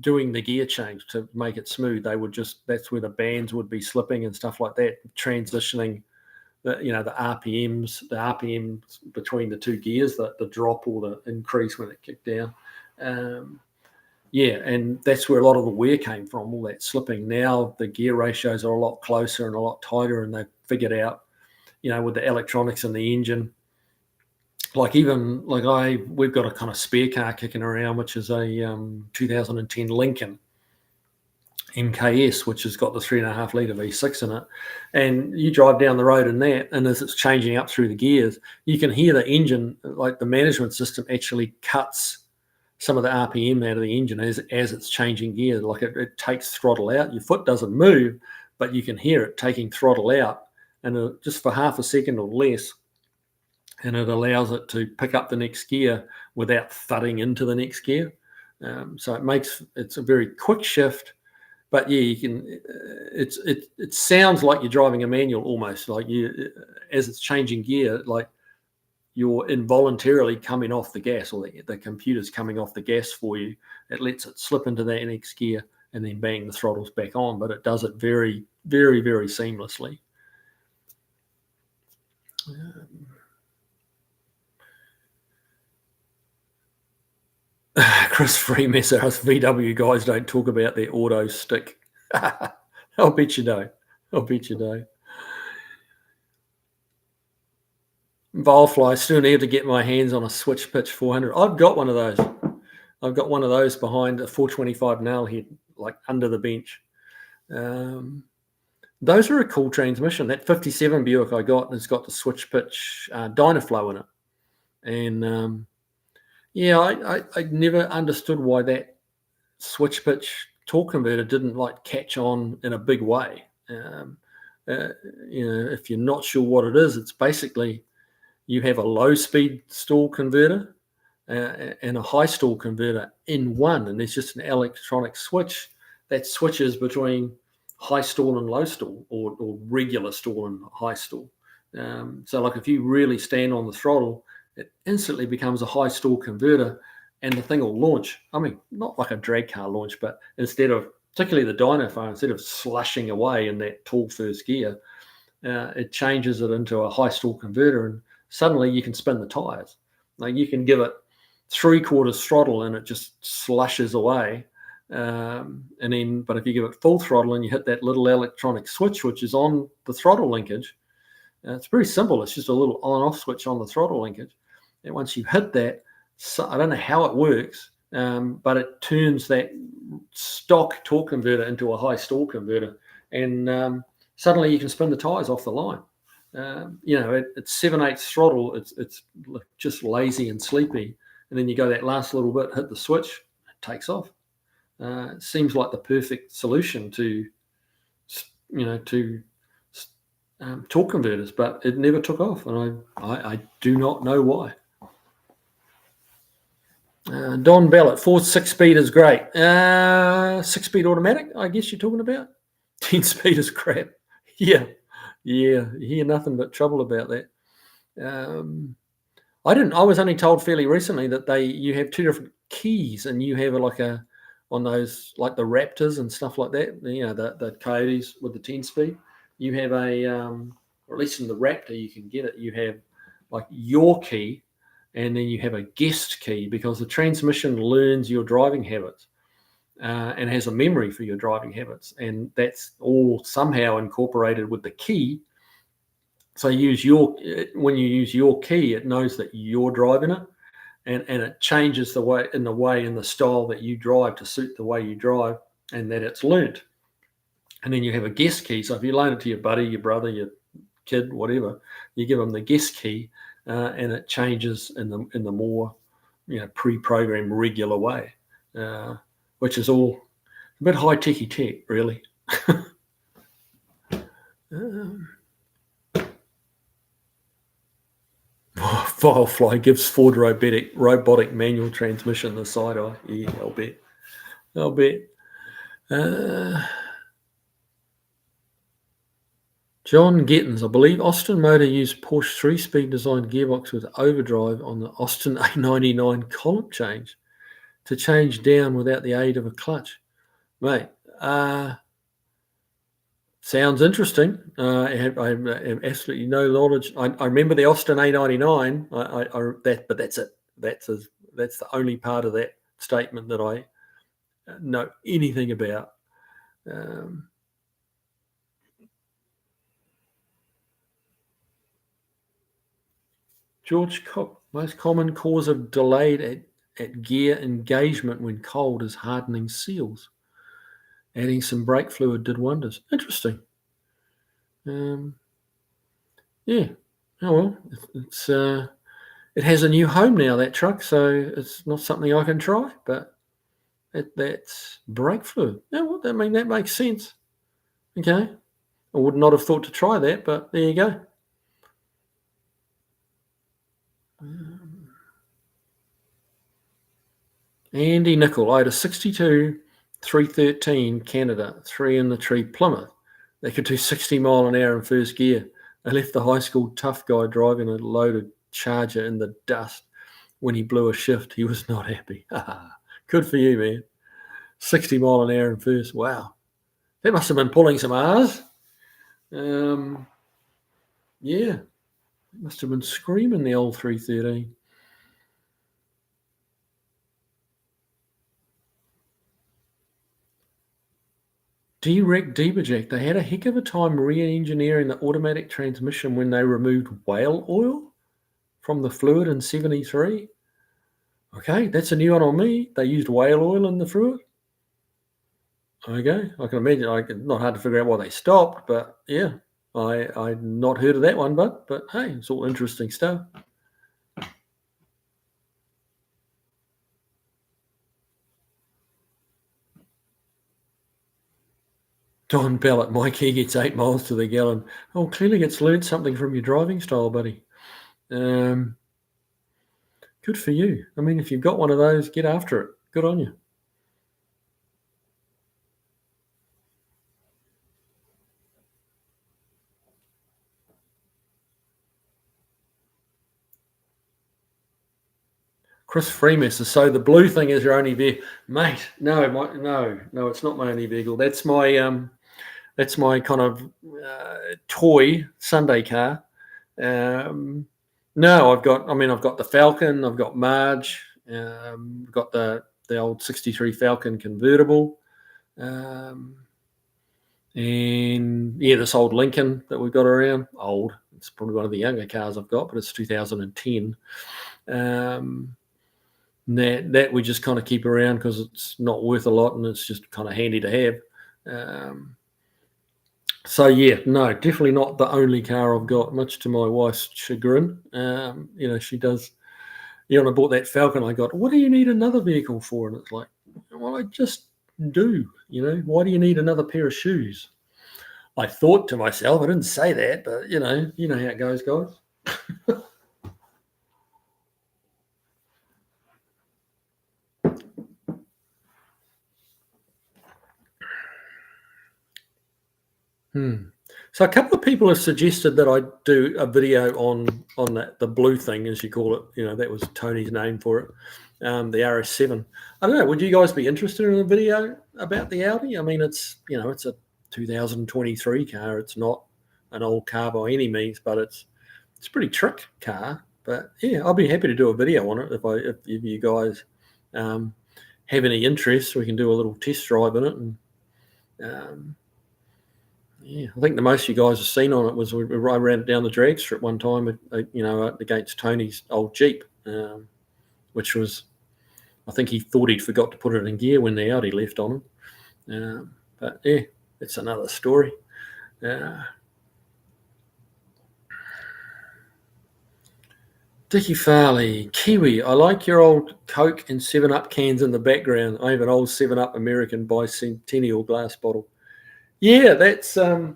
doing the gear change to make it smooth. They would that's where the bands would be slipping and stuff like that, transitioning the RPMs between the two gears, the drop or the increase when it kicked down. And that's where a lot of the wear came from, all that slipping. Now the gear ratios are a lot closer and a lot tighter, and they've figured out, with the electronics in the engine, we've got a kind of spare car kicking around, which is a 2010 Lincoln MKS, which has got the 3.5 litre V6 in it. And you drive down the road in that, and as it's changing up through the gears, you can hear the engine, like the management system actually cuts some of the RPM out of the engine as it's changing gear. Like it takes throttle out. Your foot doesn't move, but you can hear it taking throttle out, and just for half a second or less, and it allows it to pick up the next gear without thudding into the next gear. So it's a very quick shift, but yeah, you can. It sounds like you're driving a manual almost, like as it's changing gear, like you're involuntarily coming off the gas, or the computer's coming off the gas for you. It lets it slip into that next gear, and then bang, the throttle's back on. But it does it very, very, very seamlessly. Chris Freemesser, us VW guys don't talk about their auto stick. I'll bet you don't. Volfly, still need to get my hands on a switch pitch 400. I've got one of those. I've got one of those behind a 425 nail head, like under the bench. Those are a cool transmission. That 57 Buick I got has got the switch pitch Dynaflow in it. And I never understood why that switch pitch torque converter didn't catch on in a big way. If you're not sure what it is, it's basically you have a low speed stall converter and a high stall converter in one, and there's just an electronic switch that switches between high stall and low stall, or regular stall and high stall. So if you really stand on the throttle, it instantly becomes a high stall converter, and the thing will launch. I mean, not like a drag car launch, but particularly the dyno phone, instead of slushing away in that tall first gear, it changes it into a high stall converter, and suddenly you can spin the tires. Like you can give it 3/4 throttle and it just slushes away. And then, but if you give it full throttle and you hit that little electronic switch, which is on the throttle linkage, it's pretty simple. It's just a little on-off switch on the throttle linkage. And once you hit that, so I don't know how it works, but it turns that stock torque converter into a high stall converter, and suddenly you can spin the tires off the line. It's 7/8 throttle. It's just lazy and sleepy, and then you go that last little bit, hit the switch, it takes off. It seems like the perfect solution to torque converters, but it never took off, and I do not know why. Don Ballot, 6-speed is great. 6-speed automatic, I guess you're talking about. 10-speed is crap. Yeah. You hear nothing but trouble about that. I was only told fairly recently that you have two different keys, and you have on those, like the Raptors and stuff like that, the Coyotes with the 10-speed, you have or at least in the Raptor you can get it, you have like your key, and then you have a guest key, because the transmission learns your driving habits and has a memory for your driving habits, and that's all somehow incorporated with the key. So when you use your key, it knows that you're driving it, and it changes the way and the style that you drive to suit the way you drive, and that it's learnt. And then you have a guest key. So if you loan it to your buddy, your brother, your kid, whatever, you give them the guest key, and it changes in the more pre-programmed regular way, which is all a bit high-techy tech, really. Firefly gives Ford robotic manual transmission the side eye. Yeah, I'll bet. John Gittins, I believe Austin Motor used Porsche 3-speed designed gearbox with overdrive on the Austin A99 column change to change down without the aid of a clutch. Mate, sounds interesting. I have absolutely no knowledge. I remember the Austin A99. But that's it. That's the only part of that statement that I know anything about. George Cook, most common cause of delayed at gear engagement when cold is hardening seals. Adding some brake fluid did wonders. Interesting. Yeah. Oh well, it has a new home now, that truck, so it's not something I can try. But that's brake fluid. Yeah, well, that makes sense. Okay, I would not have thought to try that, but there you go. Andy Nickel, I had a 62 313 Canada, 3 in the tree Plymouth. They could do 60 mile an hour in first gear. I left the high school tough guy driving a loaded Charger in the dust. When he blew a shift, he was not happy. Good for you, man. 60 mile an hour in first. Wow. That must have been pulling some R's. Yeah. Must have been screaming, the old 313. Direct Deberjack, they had a heck of a time re-engineering the automatic transmission when they removed whale oil from the fluid in 73. Okay, that's a new one on me. They used whale oil in the fluid. Okay, I can imagine. Not hard to figure out why they stopped, but yeah, I'd not heard of that one, but hey, it's all interesting stuff. Don Ballot, my key gets 8 miles to the gallon. Oh, clearly it's learned something from your driving style, buddy. Good for you. I mean, if you've got one of those, get after it. Good on you. Chris Freemester. So the blue thing is your only vehicle, mate? No, it's not my only vehicle. That's my That's my kind of toy Sunday car. No, I've got the Falcon, I've got Marge, I've got the old '63 Falcon convertible, um, and yeah, this old Lincoln that we've got around. Old, it's probably one of the younger cars I've got, but it's 2010. That we just kind of keep around because it's not worth a lot and it's just kind of handy to have. So yeah, no, definitely not the only car I've got, much to my wife's chagrin. She does. Yeah, when I bought that Falcon, I got, what do you need another vehicle for? And it's like, well, I just do. Why do you need another pair of shoes? I thought to myself, I didn't say that, but you know how it goes, guys. So a couple of people have suggested that I do a video on the blue thing, as you call it. That was Tony's name for it, the RS7. I don't know. Would you guys be interested in a video about the Audi? I mean, it's a 2023 car. It's not an old car by any means, but it's a pretty trick car. But yeah, I'll be happy to do a video on it if you guys have any interest. We can do a little test drive in it and. Yeah, I think the most you guys have seen on it was I ran it down the drag strip one time, against Tony's old Jeep, which was, I think he thought he'd forgot to put it in gear when the Audi left on him. But yeah, it's another story. Dickie Farley, Kiwi, I like your old Coke and 7-Up cans in the background. I have an old 7-Up American bicentennial glass bottle. Yeah, that's I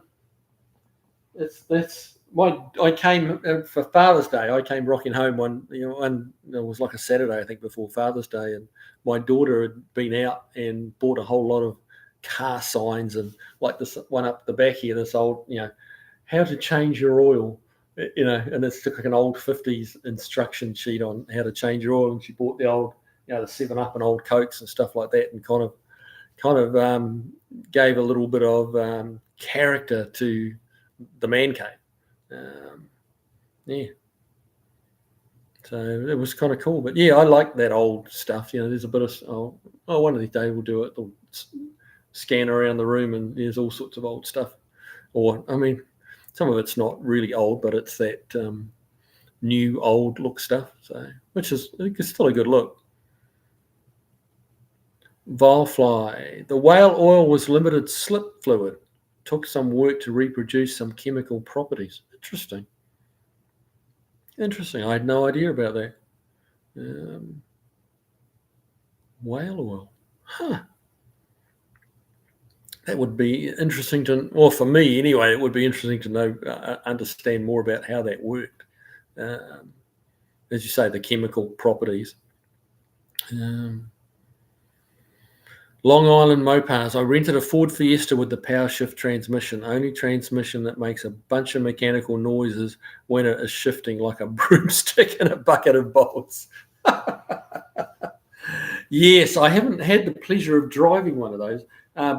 came for Father's Day. I came rocking home and it was like a Saturday, I think, before Father's Day, and my daughter had been out and bought a whole lot of car signs and like this one up the back here, this old, how to change your oil, and it's like an old 50s instruction sheet on how to change your oil, and she bought the old, the 7-Up and old Cokes and stuff like that, and kind of gave a little bit of character to the man cave. Yeah. So it was kind of cool. But yeah, I like that old stuff. There's a bit of, one of these days we'll do it. We'll scan around the room and there's all sorts of old stuff. Or, I mean, some of it's not really old, but it's that new old look stuff. So, which is still a good look. Vilefly. The whale oil was limited slip fluid. Took some work to reproduce some chemical properties. Interesting. I had no idea about that. Whale oil. Huh. That would be interesting for me anyway, it would be interesting to know, understand more about how that worked. As you say, the chemical properties. Long Island Mopars. I rented a Ford Fiesta with the power shift transmission, only transmission that makes a bunch of mechanical noises when it is shifting like a broomstick in a bucket of bolts. Yes, I haven't had the pleasure of driving one of those.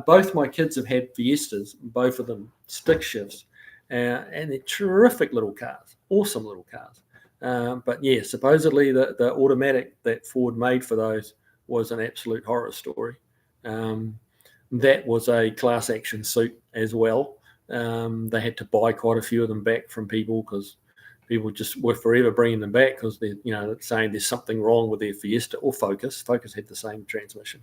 Both my kids have had Fiestas, both of them stick shifts, and they're terrific little cars, awesome little cars. But yeah, supposedly the automatic that Ford made for those was an absolute horror story. That was a class action suit as well. They had to buy quite a few of them back from people because people just were forever bringing them back because they're saying there's something wrong with their Fiesta or Focus. Focus had the same transmission.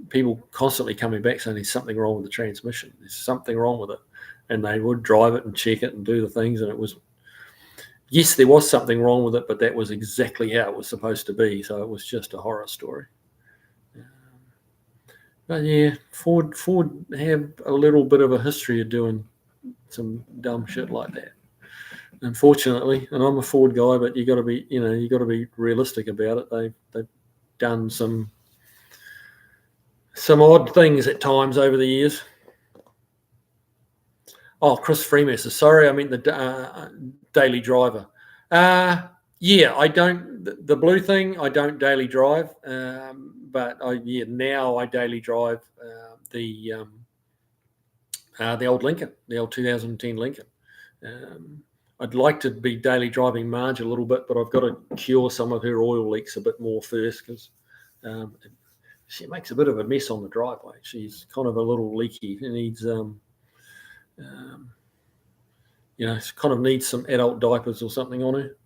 People constantly coming back saying there's something wrong with the transmission. There's something wrong with it. And they would drive it and check it and do the things. And it was, yes, there was something wrong with it, but that was exactly how it was supposed to be. So it was just a horror story. But yeah, Ford have a little bit of a history of doing some dumb shit like that. Unfortunately, and I'm a Ford guy, but you got to be realistic about it. They've done some odd things at times over the years. Oh, Chris Freemaster. Sorry, I mean the daily driver. Yeah, I don't. The blue thing, I don't daily drive. But now I daily drive the The old Lincoln, the old 2010 Lincoln. I'd like to be daily driving Marge a little bit, but I've got to cure some of her oil leaks a bit more first because she makes a bit of a mess on the driveway. She's kind of a little leaky. It needs, she kind of needs some adult diapers or something on her.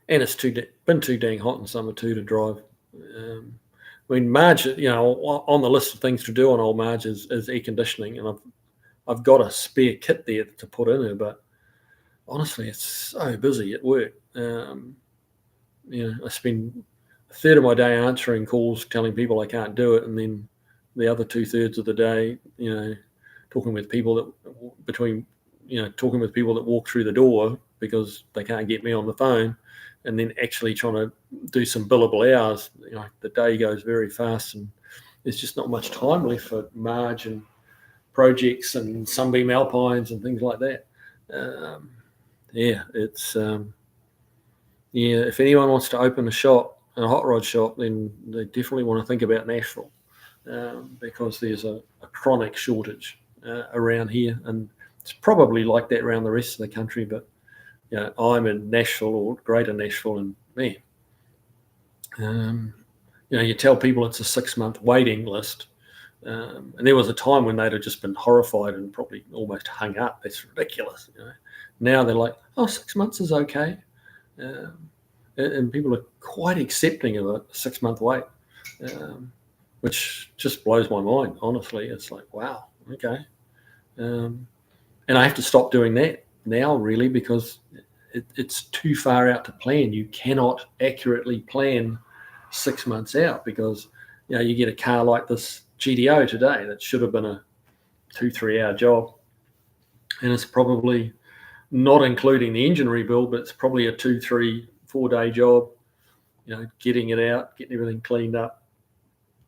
And it's been too dang hot in summer too to drive. I mean, Marge, on the list of things to do on old Marge is air conditioning, and I've got a spare kit there to put in her, but honestly, it's so busy at work. I spend a third of my day answering calls, telling people I can't do it, and then the other 2/3 of the day, talking with people that walk through the door because they can't get me on the phone, and then actually trying to do some billable hours. The day goes very fast, and there's just not much time left for Marge and projects and Sunbeam Alpines and things like that. If anyone wants to open a hot rod shop, then they definitely want to think about Nashville, because there's a chronic shortage around here, and it's probably like that around the rest of the country. But I'm in Nashville or Greater Nashville, and man, you tell people it's a 6-month waiting list, and there was a time when they'd have just been horrified and probably almost hung up. That's ridiculous. Now they're like, 6 months is okay. And people are quite accepting of a 6-month wait, which just blows my mind, honestly. It's like, wow, okay. And I have to stop doing that now, really, because it's too far out to plan. You cannot accurately plan 6 months out, because you get a car like this GDO today that should have been a 2-3 hour job, and it's probably, not including the engine rebuild, but it's probably a 2-3-4 day job, getting it out, getting everything cleaned up,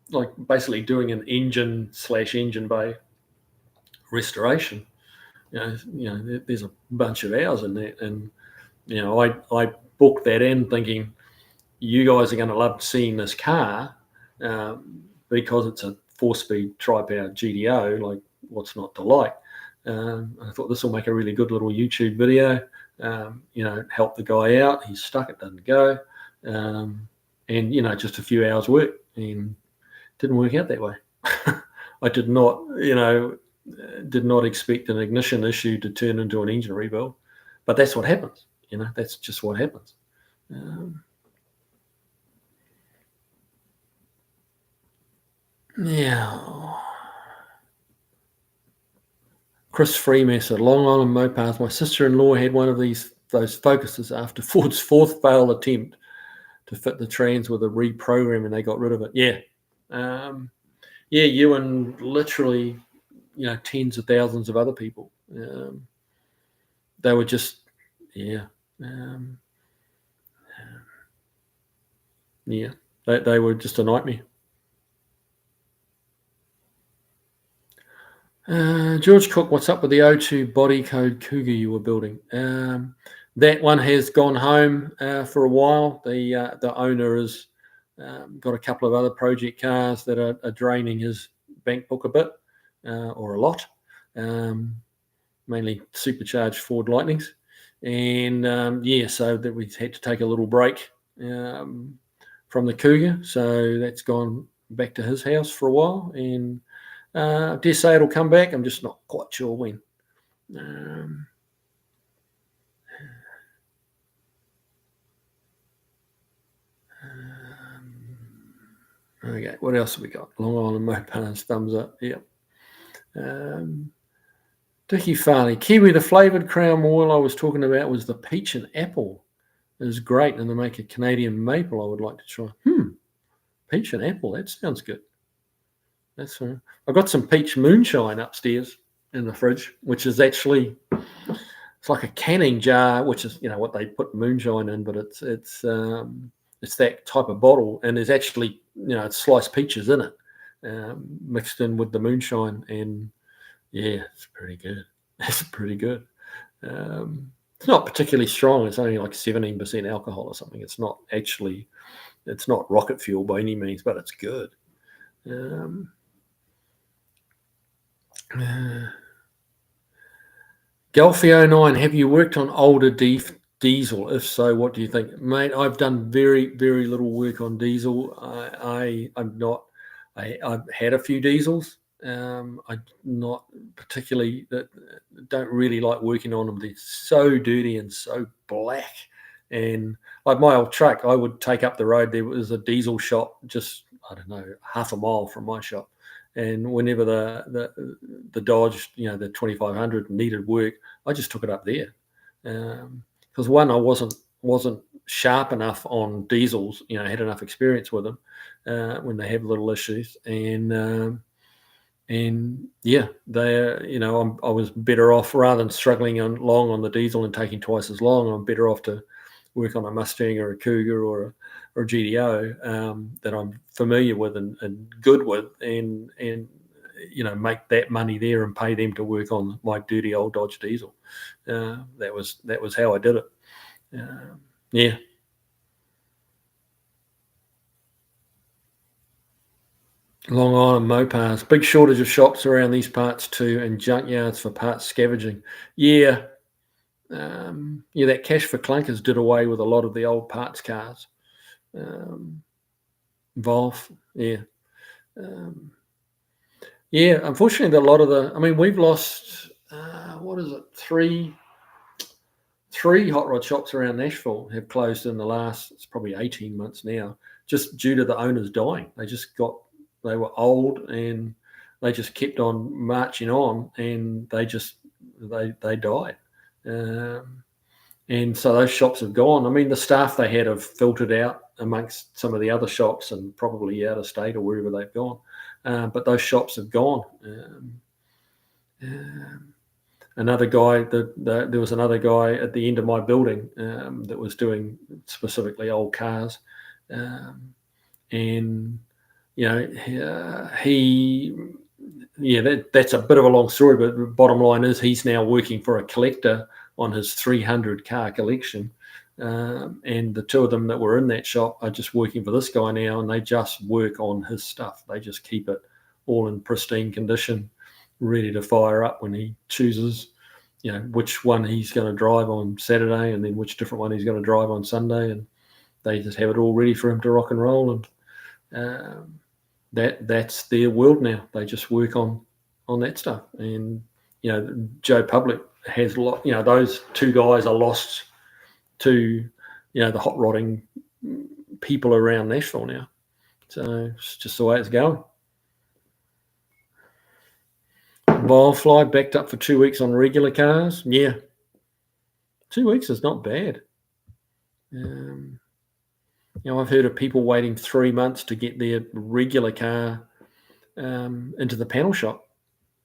like basically doing an engine/engine bay restoration. There's a bunch of hours in that, and I booked that in thinking you guys are going to love seeing this car, because it's a 4-speed tri-power GDO. Like, what's not to like? I thought this will make a really good little YouTube video. Help the guy out. He's stuck; it doesn't go, and just a few hours work, and it didn't work out that way. I did not expect an ignition issue to turn into an engine rebuild, but that's what happens. That's just what happens. Chris Freemasser, Long Island Mopars. My sister-in-law had one of those Focuses after Ford's 4th failed attempt to fit the trans with a reprogram, and they got rid of it. You and literally, tens of thousands of other people. They were just, they were just a nightmare. George Cook, what's up with the O2 body code Cougar you were building? That one has gone home for a while. The owner has got a couple of other project cars that are draining his bank book a bit, or a lot, mainly supercharged Ford Lightnings. And so that we had to take a little break from the Cougar. So that's gone back to his house for a while, and dare say it'll come back. I'm just not quite sure when. Okay, what else have we got? Long Island Mopars, thumbs up. Yep. Dickie Farley, Kiwi, the flavoured Crown Royal I was talking about was the peach and apple. It is great, and they make a Canadian maple I would like to try. Peach and apple, that sounds good. That's I've got some peach moonshine upstairs in the fridge, which is actually, it's like a canning jar, which is what they put moonshine in, but it's that type of bottle, and there's actually it's sliced peaches in it, mixed in with the moonshine, and it's pretty good. It's pretty good. It's not particularly strong. It's only like 17% alcohol or something. It's not actually It's not rocket fuel by any means, but it's good. Golfie 09, have you worked on older diesel? If so, what do you think? Mate, I've done very, very little work on diesel. I'm not, I've had a few diesels. I'm not particularly, don't really like working on them. They're so dirty and so black. And like my old truck, I would take up the road. There was a diesel shop just, I don't know, half a mile from my shop. And whenever the Dodge, the 2500 needed work, I just took it up there. Because one, I wasn't sharp enough on diesels. I had enough experience with them when they have little issues, and yeah, I was better off rather than struggling long on the diesel and taking twice as long. I'm better off to work on a Mustang or a Cougar or a GDO that I'm familiar with and good with, and make that money there and pay them to work on my dirty old Dodge diesel. That was how I did it. Yeah. Long Island Mopars. Big shortage of shops around these parts too, and junkyards for parts scavenging. Yeah. That cash for clunkers did away with a lot of the old parts cars. Volf, yeah. Yeah, unfortunately, a lot of we've lost, what is it, three hot rod shops around Nashville have closed in the last, it's probably 18 months now, just due to the owners dying. They were old and they just kept on marching on, and they died. And so those shops have gone. The staff they had have filtered out amongst some of the other shops and probably out of state or wherever they've gone. But those shops have gone. Another guy there was another guy at the end of my building that was doing specifically old cars, and that's a bit of a long story, but the bottom line is he's now working for a collector on his 300 car collection, and the two of them that were in that shop are just working for this guy now, and they just work on his stuff. They just keep it all in pristine condition, ready to fire up when he chooses, which one he's going to drive on Saturday, and then which different one he's going to drive on Sunday, and they just have it all ready for him to rock and roll. And that's their world now. They just work on that stuff. And Joe Public has a lot. Those two guys are lost to the hot rodding people around Nashville now. So it's just the way it's going. Volfly backed up for 2 weeks on regular cars. Yeah, 2 weeks is not bad. I've heard of people waiting 3 months to get their regular car into the panel shop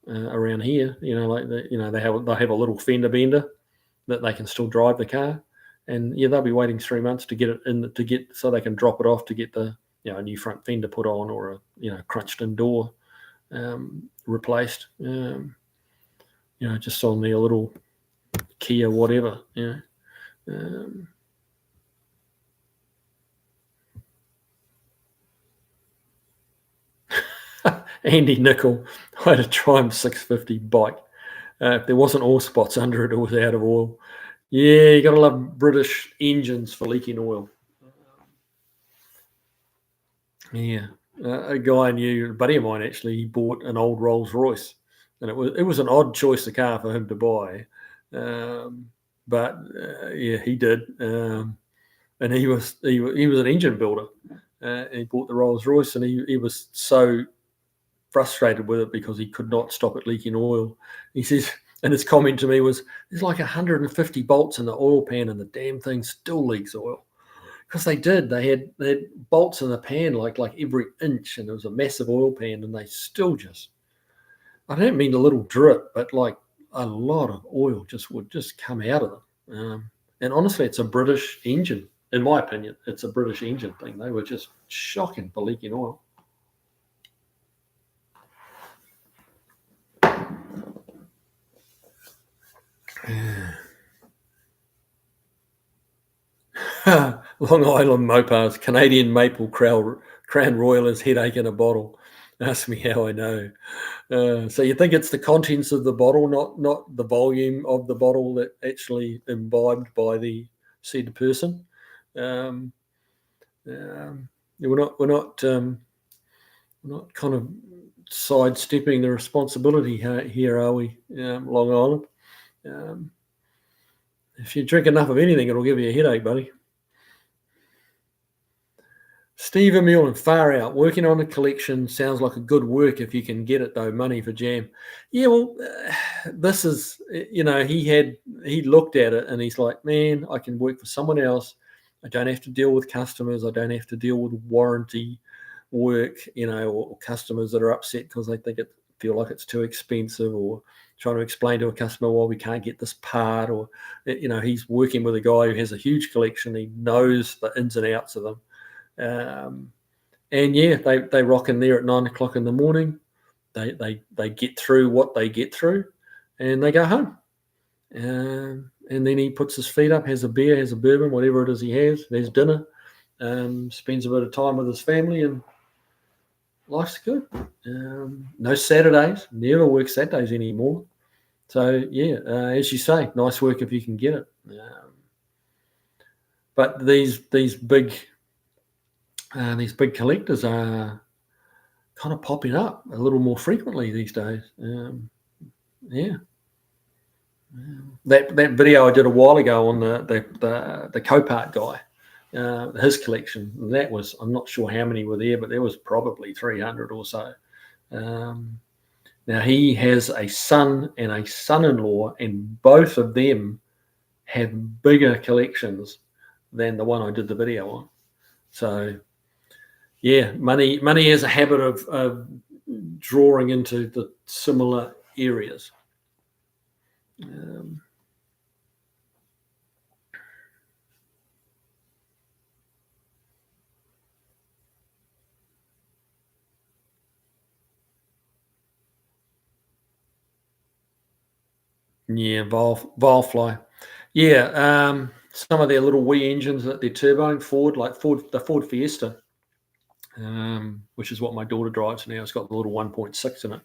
around here. They have a little fender bender that they can still drive the car, and they'll be waiting 3 months to get it in so they can drop it off to get the a new front fender put on or a crunched in door replaced. Just on their little Kia whatever. Andy Nickel, I had a Triumph 650 bike. If there wasn't oil spots under it, it was out of oil. Yeah, you got to love British engines for leaking oil. Yeah, a guy I knew, a buddy of mine actually, he bought an old Rolls Royce, and it was an odd choice of car for him to buy, but he did, and he was an engine builder. He bought the Rolls Royce, and he was so frustrated with it because he could not stop it leaking oil. He says, and his comment to me was, "There's like 150 bolts in the oil pan, and the damn thing still leaks oil." Because they did. They had bolts in the pan like every inch, and it was a massive oil pan, and they still just, I don't mean a little drip, but like a lot of oil would just come out of them. And honestly, it's a British engine. In my opinion, it's a British engine thing. They were just shocking for leaking oil. Long Island Mopars, Canadian Maple Crown Royalers, headache in a bottle. Ask me how I know. So you think it's the contents of the bottle, not the volume of the bottle that actually imbibed by the said person. We're not kind of sidestepping the responsibility here, are we? Long Island. If you drink enough of anything, it'll give you a headache, buddy. Stephen Mullen, far out. Working on a collection sounds like a good work if you can get it, though. Money for jam. Yeah, well, this is, he looked at it and he's like, man, I can work for someone else. I don't have to deal with customers. I don't have to deal with warranty work, or customers that are upset because they feel like it's too expensive, or trying to explain to a customer why we can't get this part, or, he's working with a guy who has a huge collection. He knows the ins and outs of them. And yeah, they rock in there at 9 o'clock in the morning. They get through what they get through, and they go home. And then he puts his feet up, has a beer, has a bourbon, whatever it is he has. There's dinner. Spends a bit of time with his family, and life's good. No Saturdays. Never works Saturdays anymore. So yeah, as you say, nice work if you can get it. But these big collectors are kind of popping up a little more frequently these days. Yeah. That video I did a while ago on the Copart guy, his collection, that was, I'm not sure how many were there, but there was probably 300 or so. Now he has a son and a son-in-law, and both of them have bigger collections than the one I did the video on. So yeah, money has a habit of drawing into the similar areas. Yeah, Vilefly. Yeah, some of their little wee engines that they're turboing Ford, like the Ford Fiesta, which is what my daughter drives now. It's got the little 1.6 in it.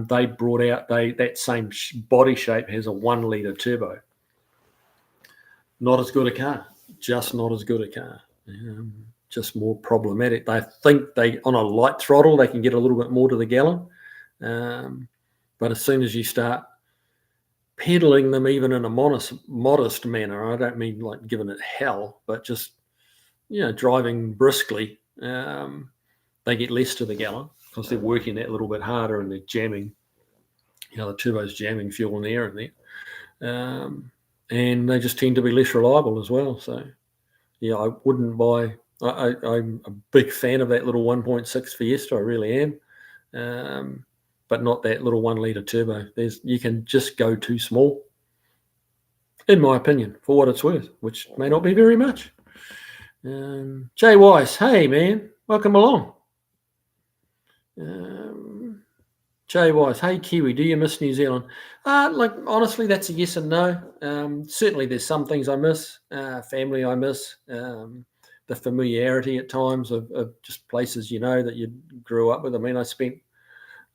They brought out that same body shape has a 1 litre turbo. Not as good a car, just not as good a car. Just more problematic. They think on a light throttle they can get a little bit more to the gallon, but as soon as you start pedaling them, even in a modest manner, I don't mean like giving it hell, but just driving briskly, they get less to the gallon because they're working that little bit harder and they're jamming. The turbo's jamming fuel and air in there, and they just tend to be less reliable as well. So yeah, I wouldn't buy. I'm a big fan of that little 1.6 Fiesta. I really am. But not that little 1 litre turbo. You can just go too small, in my opinion, for what it's worth, which may not be very much. Jay Weiss, hey man, welcome along. Jay Weiss, hey Kiwi, do you miss New Zealand? Honestly, that's a yes and no. Certainly there's some things I miss. Family I miss. The familiarity at times of just places that you grew up with. I mean, I spent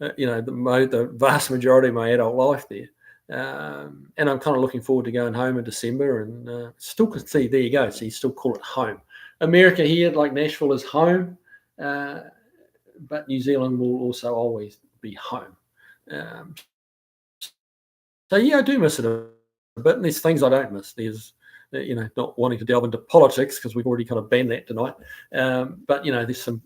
the vast majority of my adult life there. And I'm kind of looking forward to going home in December, and still can see, there you go. So you still call it home. America here, like Nashville, is home, but New Zealand will also always be home. So yeah, I do miss it a bit. And there's things I don't miss. There's not wanting to delve into politics because we've already kind of banned that tonight. But there's some,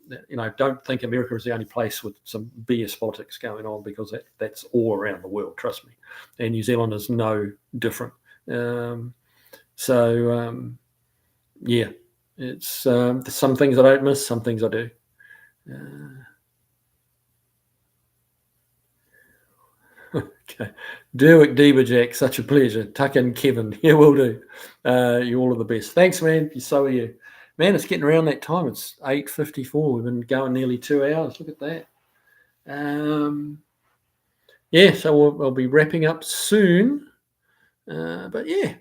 don't think America is the only place with some BS politics going on, because that's all around the world, trust me. And New Zealand is no different. Yeah, it's there's some things I don't miss, some things I do. Okay. Derwick Deberjack, such a pleasure. Tuck in Kevin. Yeah, will do. You all are the best. Thanks, man. So are you. Man, it's getting around that time. It's 8:54. We've been going nearly 2 hours. Look at that. Yeah, so we'll be wrapping up soon. But yeah.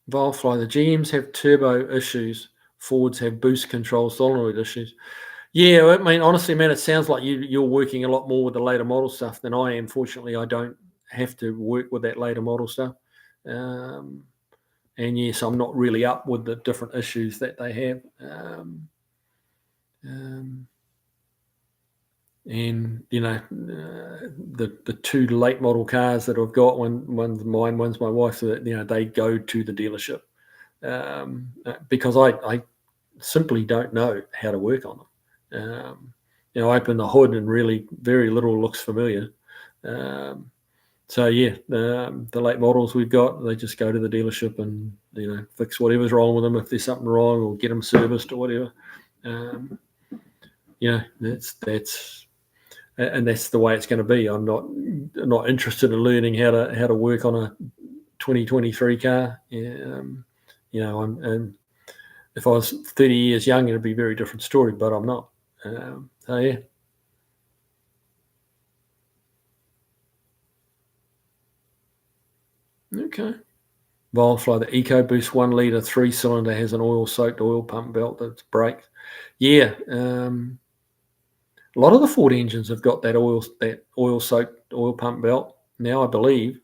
Vilefly, the GMs have turbo issues. Fords have boost control solenoid issues. Yeah, I mean, honestly, man, it sounds like you're working a lot more with the later model stuff than I am. Fortunately, I don't have to work with that later model stuff. And yes, I'm not really up with the different issues that they have. And the two late model cars that I've got, one's mine, one's my wife's. They go to the dealership because I simply don't know how to work on them. Open the hood and really very little looks familiar. So yeah, the late models we've got, they just go to the dealership and fix whatever's wrong with them if there's something wrong, or get them serviced or whatever. That's the way it's going to be. I'm not interested in learning how to work on a 2023 car. And if I was 30 years young, it'd be a very different story, but I'm not. So yeah. Okay. Vilefly, the EcoBoost 1 litre 3-cylinder has an oil-soaked oil pump belt that's brakes. Yeah. A lot of the Ford engines have got that oil-soaked oil pump belt now, I believe.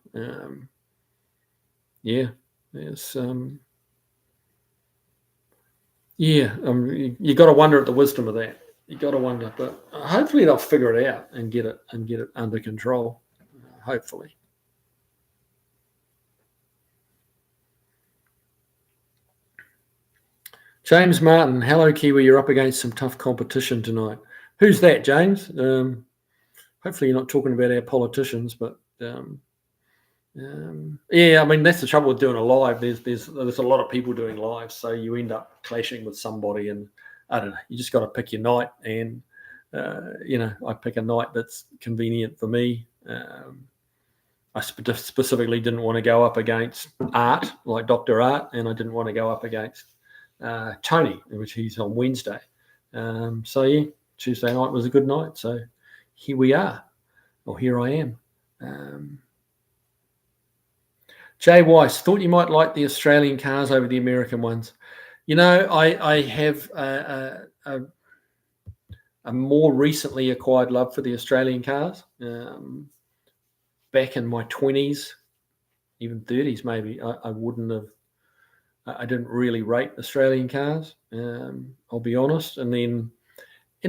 Yeah. It's you got to wonder at the wisdom of that. You got to wonder, but hopefully they'll figure it out and get it under control. Hopefully. James Martin, hello Kiwi. You're up against some tough competition tonight. Who's that, James? Hopefully you're not talking about our politicians, but yeah, I mean that's the trouble with doing a live. There's a lot of people doing live, so you end up clashing with somebody, and I don't know. You just got to pick your night, and I pick a night that's convenient for me. I specifically didn't want to go up against Art, like Dr. Art, and I didn't want to go up against Tony, which he's on Wednesday. So yeah, Tuesday night was a good night. So here we are, or here I am. Jay Weiss, thought you might like the Australian cars over the American ones. I have a more recently acquired love for the Australian cars. Back in my 20s, even 30s maybe, I wouldn't have. I didn't really rate Australian cars. I'll be honest. And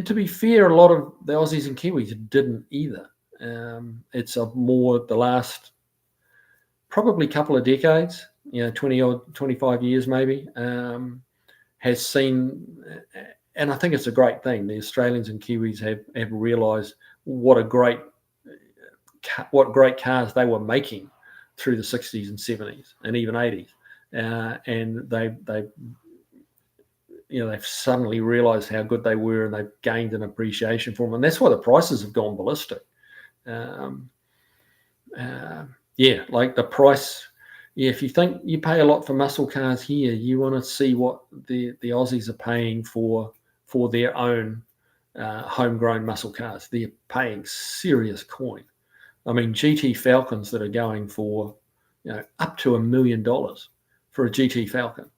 to be fair, a lot of the Aussies and Kiwis didn't either. It's more the last probably couple of decades, 20 or 25 years maybe, has seen, and I think it's a great thing. The Australians and Kiwis have realised what great cars they were making through the 60s and 70s and even 80s. And they've suddenly realised how good they were, and they've gained an appreciation for them, and that's why the prices have gone ballistic. Like the price. Yeah, if you think you pay a lot for muscle cars here, you want to see what the Aussies are paying for their own homegrown muscle cars. They're paying serious coin. I mean, GT Falcons that are going for up to $1 million for a GT Falcon.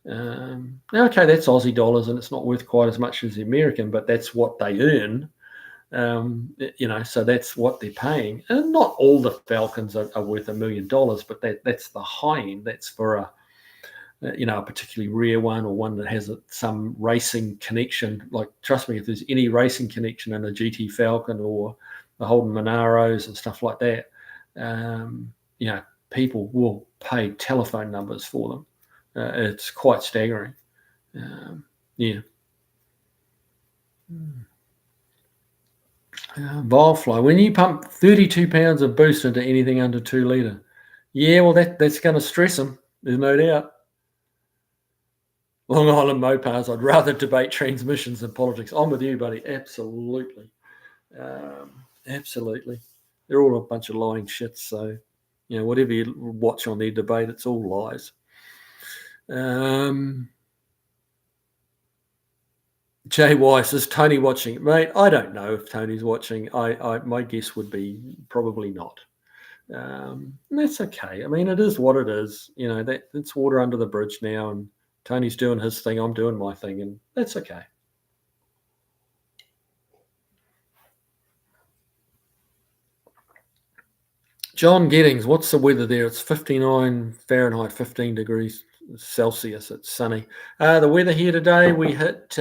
Okay, that's Aussie dollars, and it's not worth quite as much as the American, but that's what they earn. So that's what they're paying. And not all the Falcons are worth $1 million, but that's the high end. That's for a particularly rare one, or one that has some racing connection. Like, trust me, if there's any racing connection in a GT Falcon or the Holden Monaros and stuff like that, people will pay telephone numbers for them. It's quite staggering. Yeah. Vilefly, when you pump 32 pounds of boost into anything under 2 litre, yeah, well, that's going to stress them. There's no doubt. Long Island Mopars, I'd rather debate transmissions than politics. I'm with you, buddy. Absolutely. Absolutely. They're all a bunch of lying shits. So, whatever you watch on their debate, it's all lies. Jay Weiss, is Tony watching? Mate, I don't know if Tony's watching. My guess would be probably not. And that's okay. I mean, it is what it is. You know, it's water under the bridge now, and Tony's doing his thing, I'm doing my thing, and that's okay. John Giddings, what's the weather there? It's 59 Fahrenheit, 15 degrees Celsius. It's sunny. The weather here today, we hit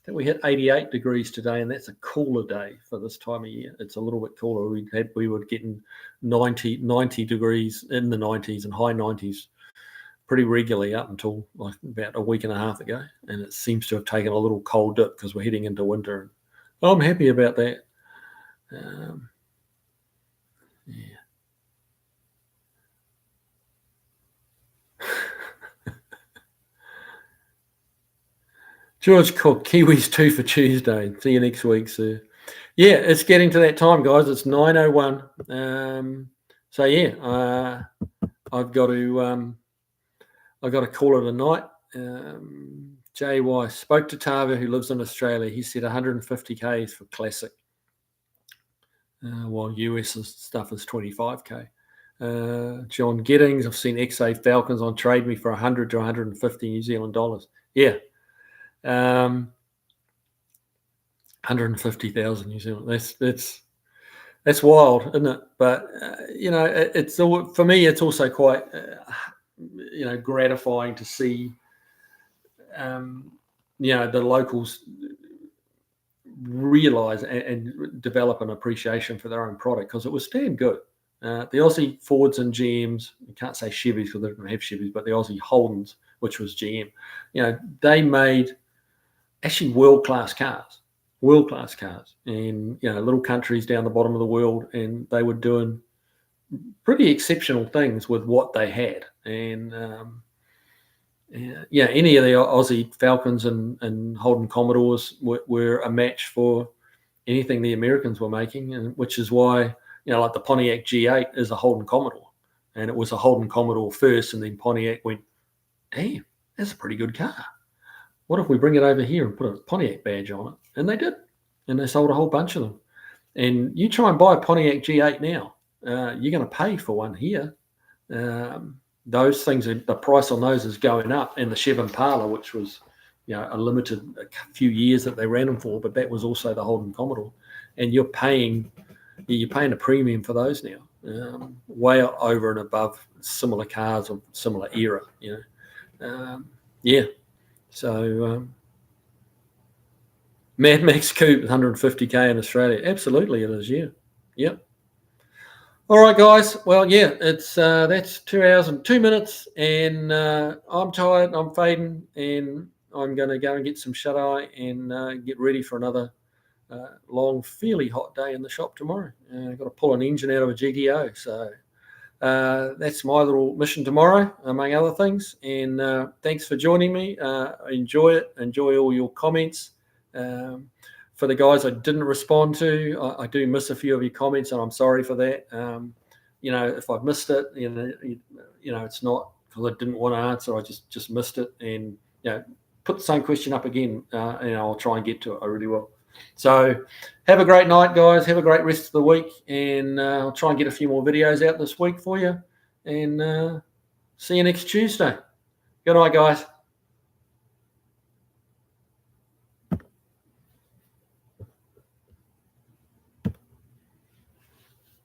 88 degrees today, and that's a cooler day for this time of year. It's a little bit cooler. We were getting 90 degrees in the 90s and high 90s pretty regularly up until like about a week and a half ago, and it seems to have taken a little cold dip because we're heading into winter. And I'm happy about that. Yeah. George Cook, Kiwis 2 for Tuesday. See you next week, sir. Yeah, it's getting to that time, guys. It's 9:01. So yeah, I've got to call it a night. JY spoke to Tava, who lives in Australia. He said 150K is for classic, while US stuff is 25K. John Giddings, I've seen XA Falcons on Trade Me for 100 to 150 New Zealand dollars. Yeah. 150,000 New Zealand. That's wild, isn't it? But you know, it's for me. It's also quite gratifying to see the locals realize and develop an appreciation for their own product, because it was damn good. The Aussie Fords and GMs, you can't say Chevys because they didn't have Chevys, but the Aussie Holdens, which was GM, they made actually world-class cars, in little countries down the bottom of the world, and they were doing pretty exceptional things with what they had. And any of the Aussie Falcons and Holden Commodores were a match for anything the Americans were making, and which is why like the Pontiac G8 is a Holden Commodore, and it was a Holden Commodore first, and then Pontiac went, damn, that's a pretty good car. What if we bring it over here and put a Pontiac badge on it? And they did. And they sold a whole bunch of them. And you try and buy a Pontiac G8 now, you're going to pay for one here. Those things, the price on those is going up. And the Chev Impala, which was a limited few years that they ran them for, but that was also the Holden Commodore. And you're paying a premium for those now, way over and above similar cars of similar era. So Mad Max Coupe, 150K in Australia. Absolutely it is, yeah. Yep. All right, guys. Well, yeah, it's that's 2 hours and 2 minutes, and I'm tired, I'm fading, and I'm going to go and get some shut-eye and get ready for another long, fairly hot day in the shop tomorrow. I've got to pull an engine out of a GTO, so that's my little mission tomorrow, among other things. And thanks for joining me. Enjoy it. Enjoy all your comments. For the guys I didn't respond to, I do miss a few of your comments, and I'm sorry for that. If I've missed it, it's not because I didn't want to answer. I just missed it, and put the same question up again, and I'll try and get to it. I really will. So have a great night, guys. Have a great rest of the week, and I'll try and get a few more videos out this week for you, and see you next Tuesday. Good night, guys.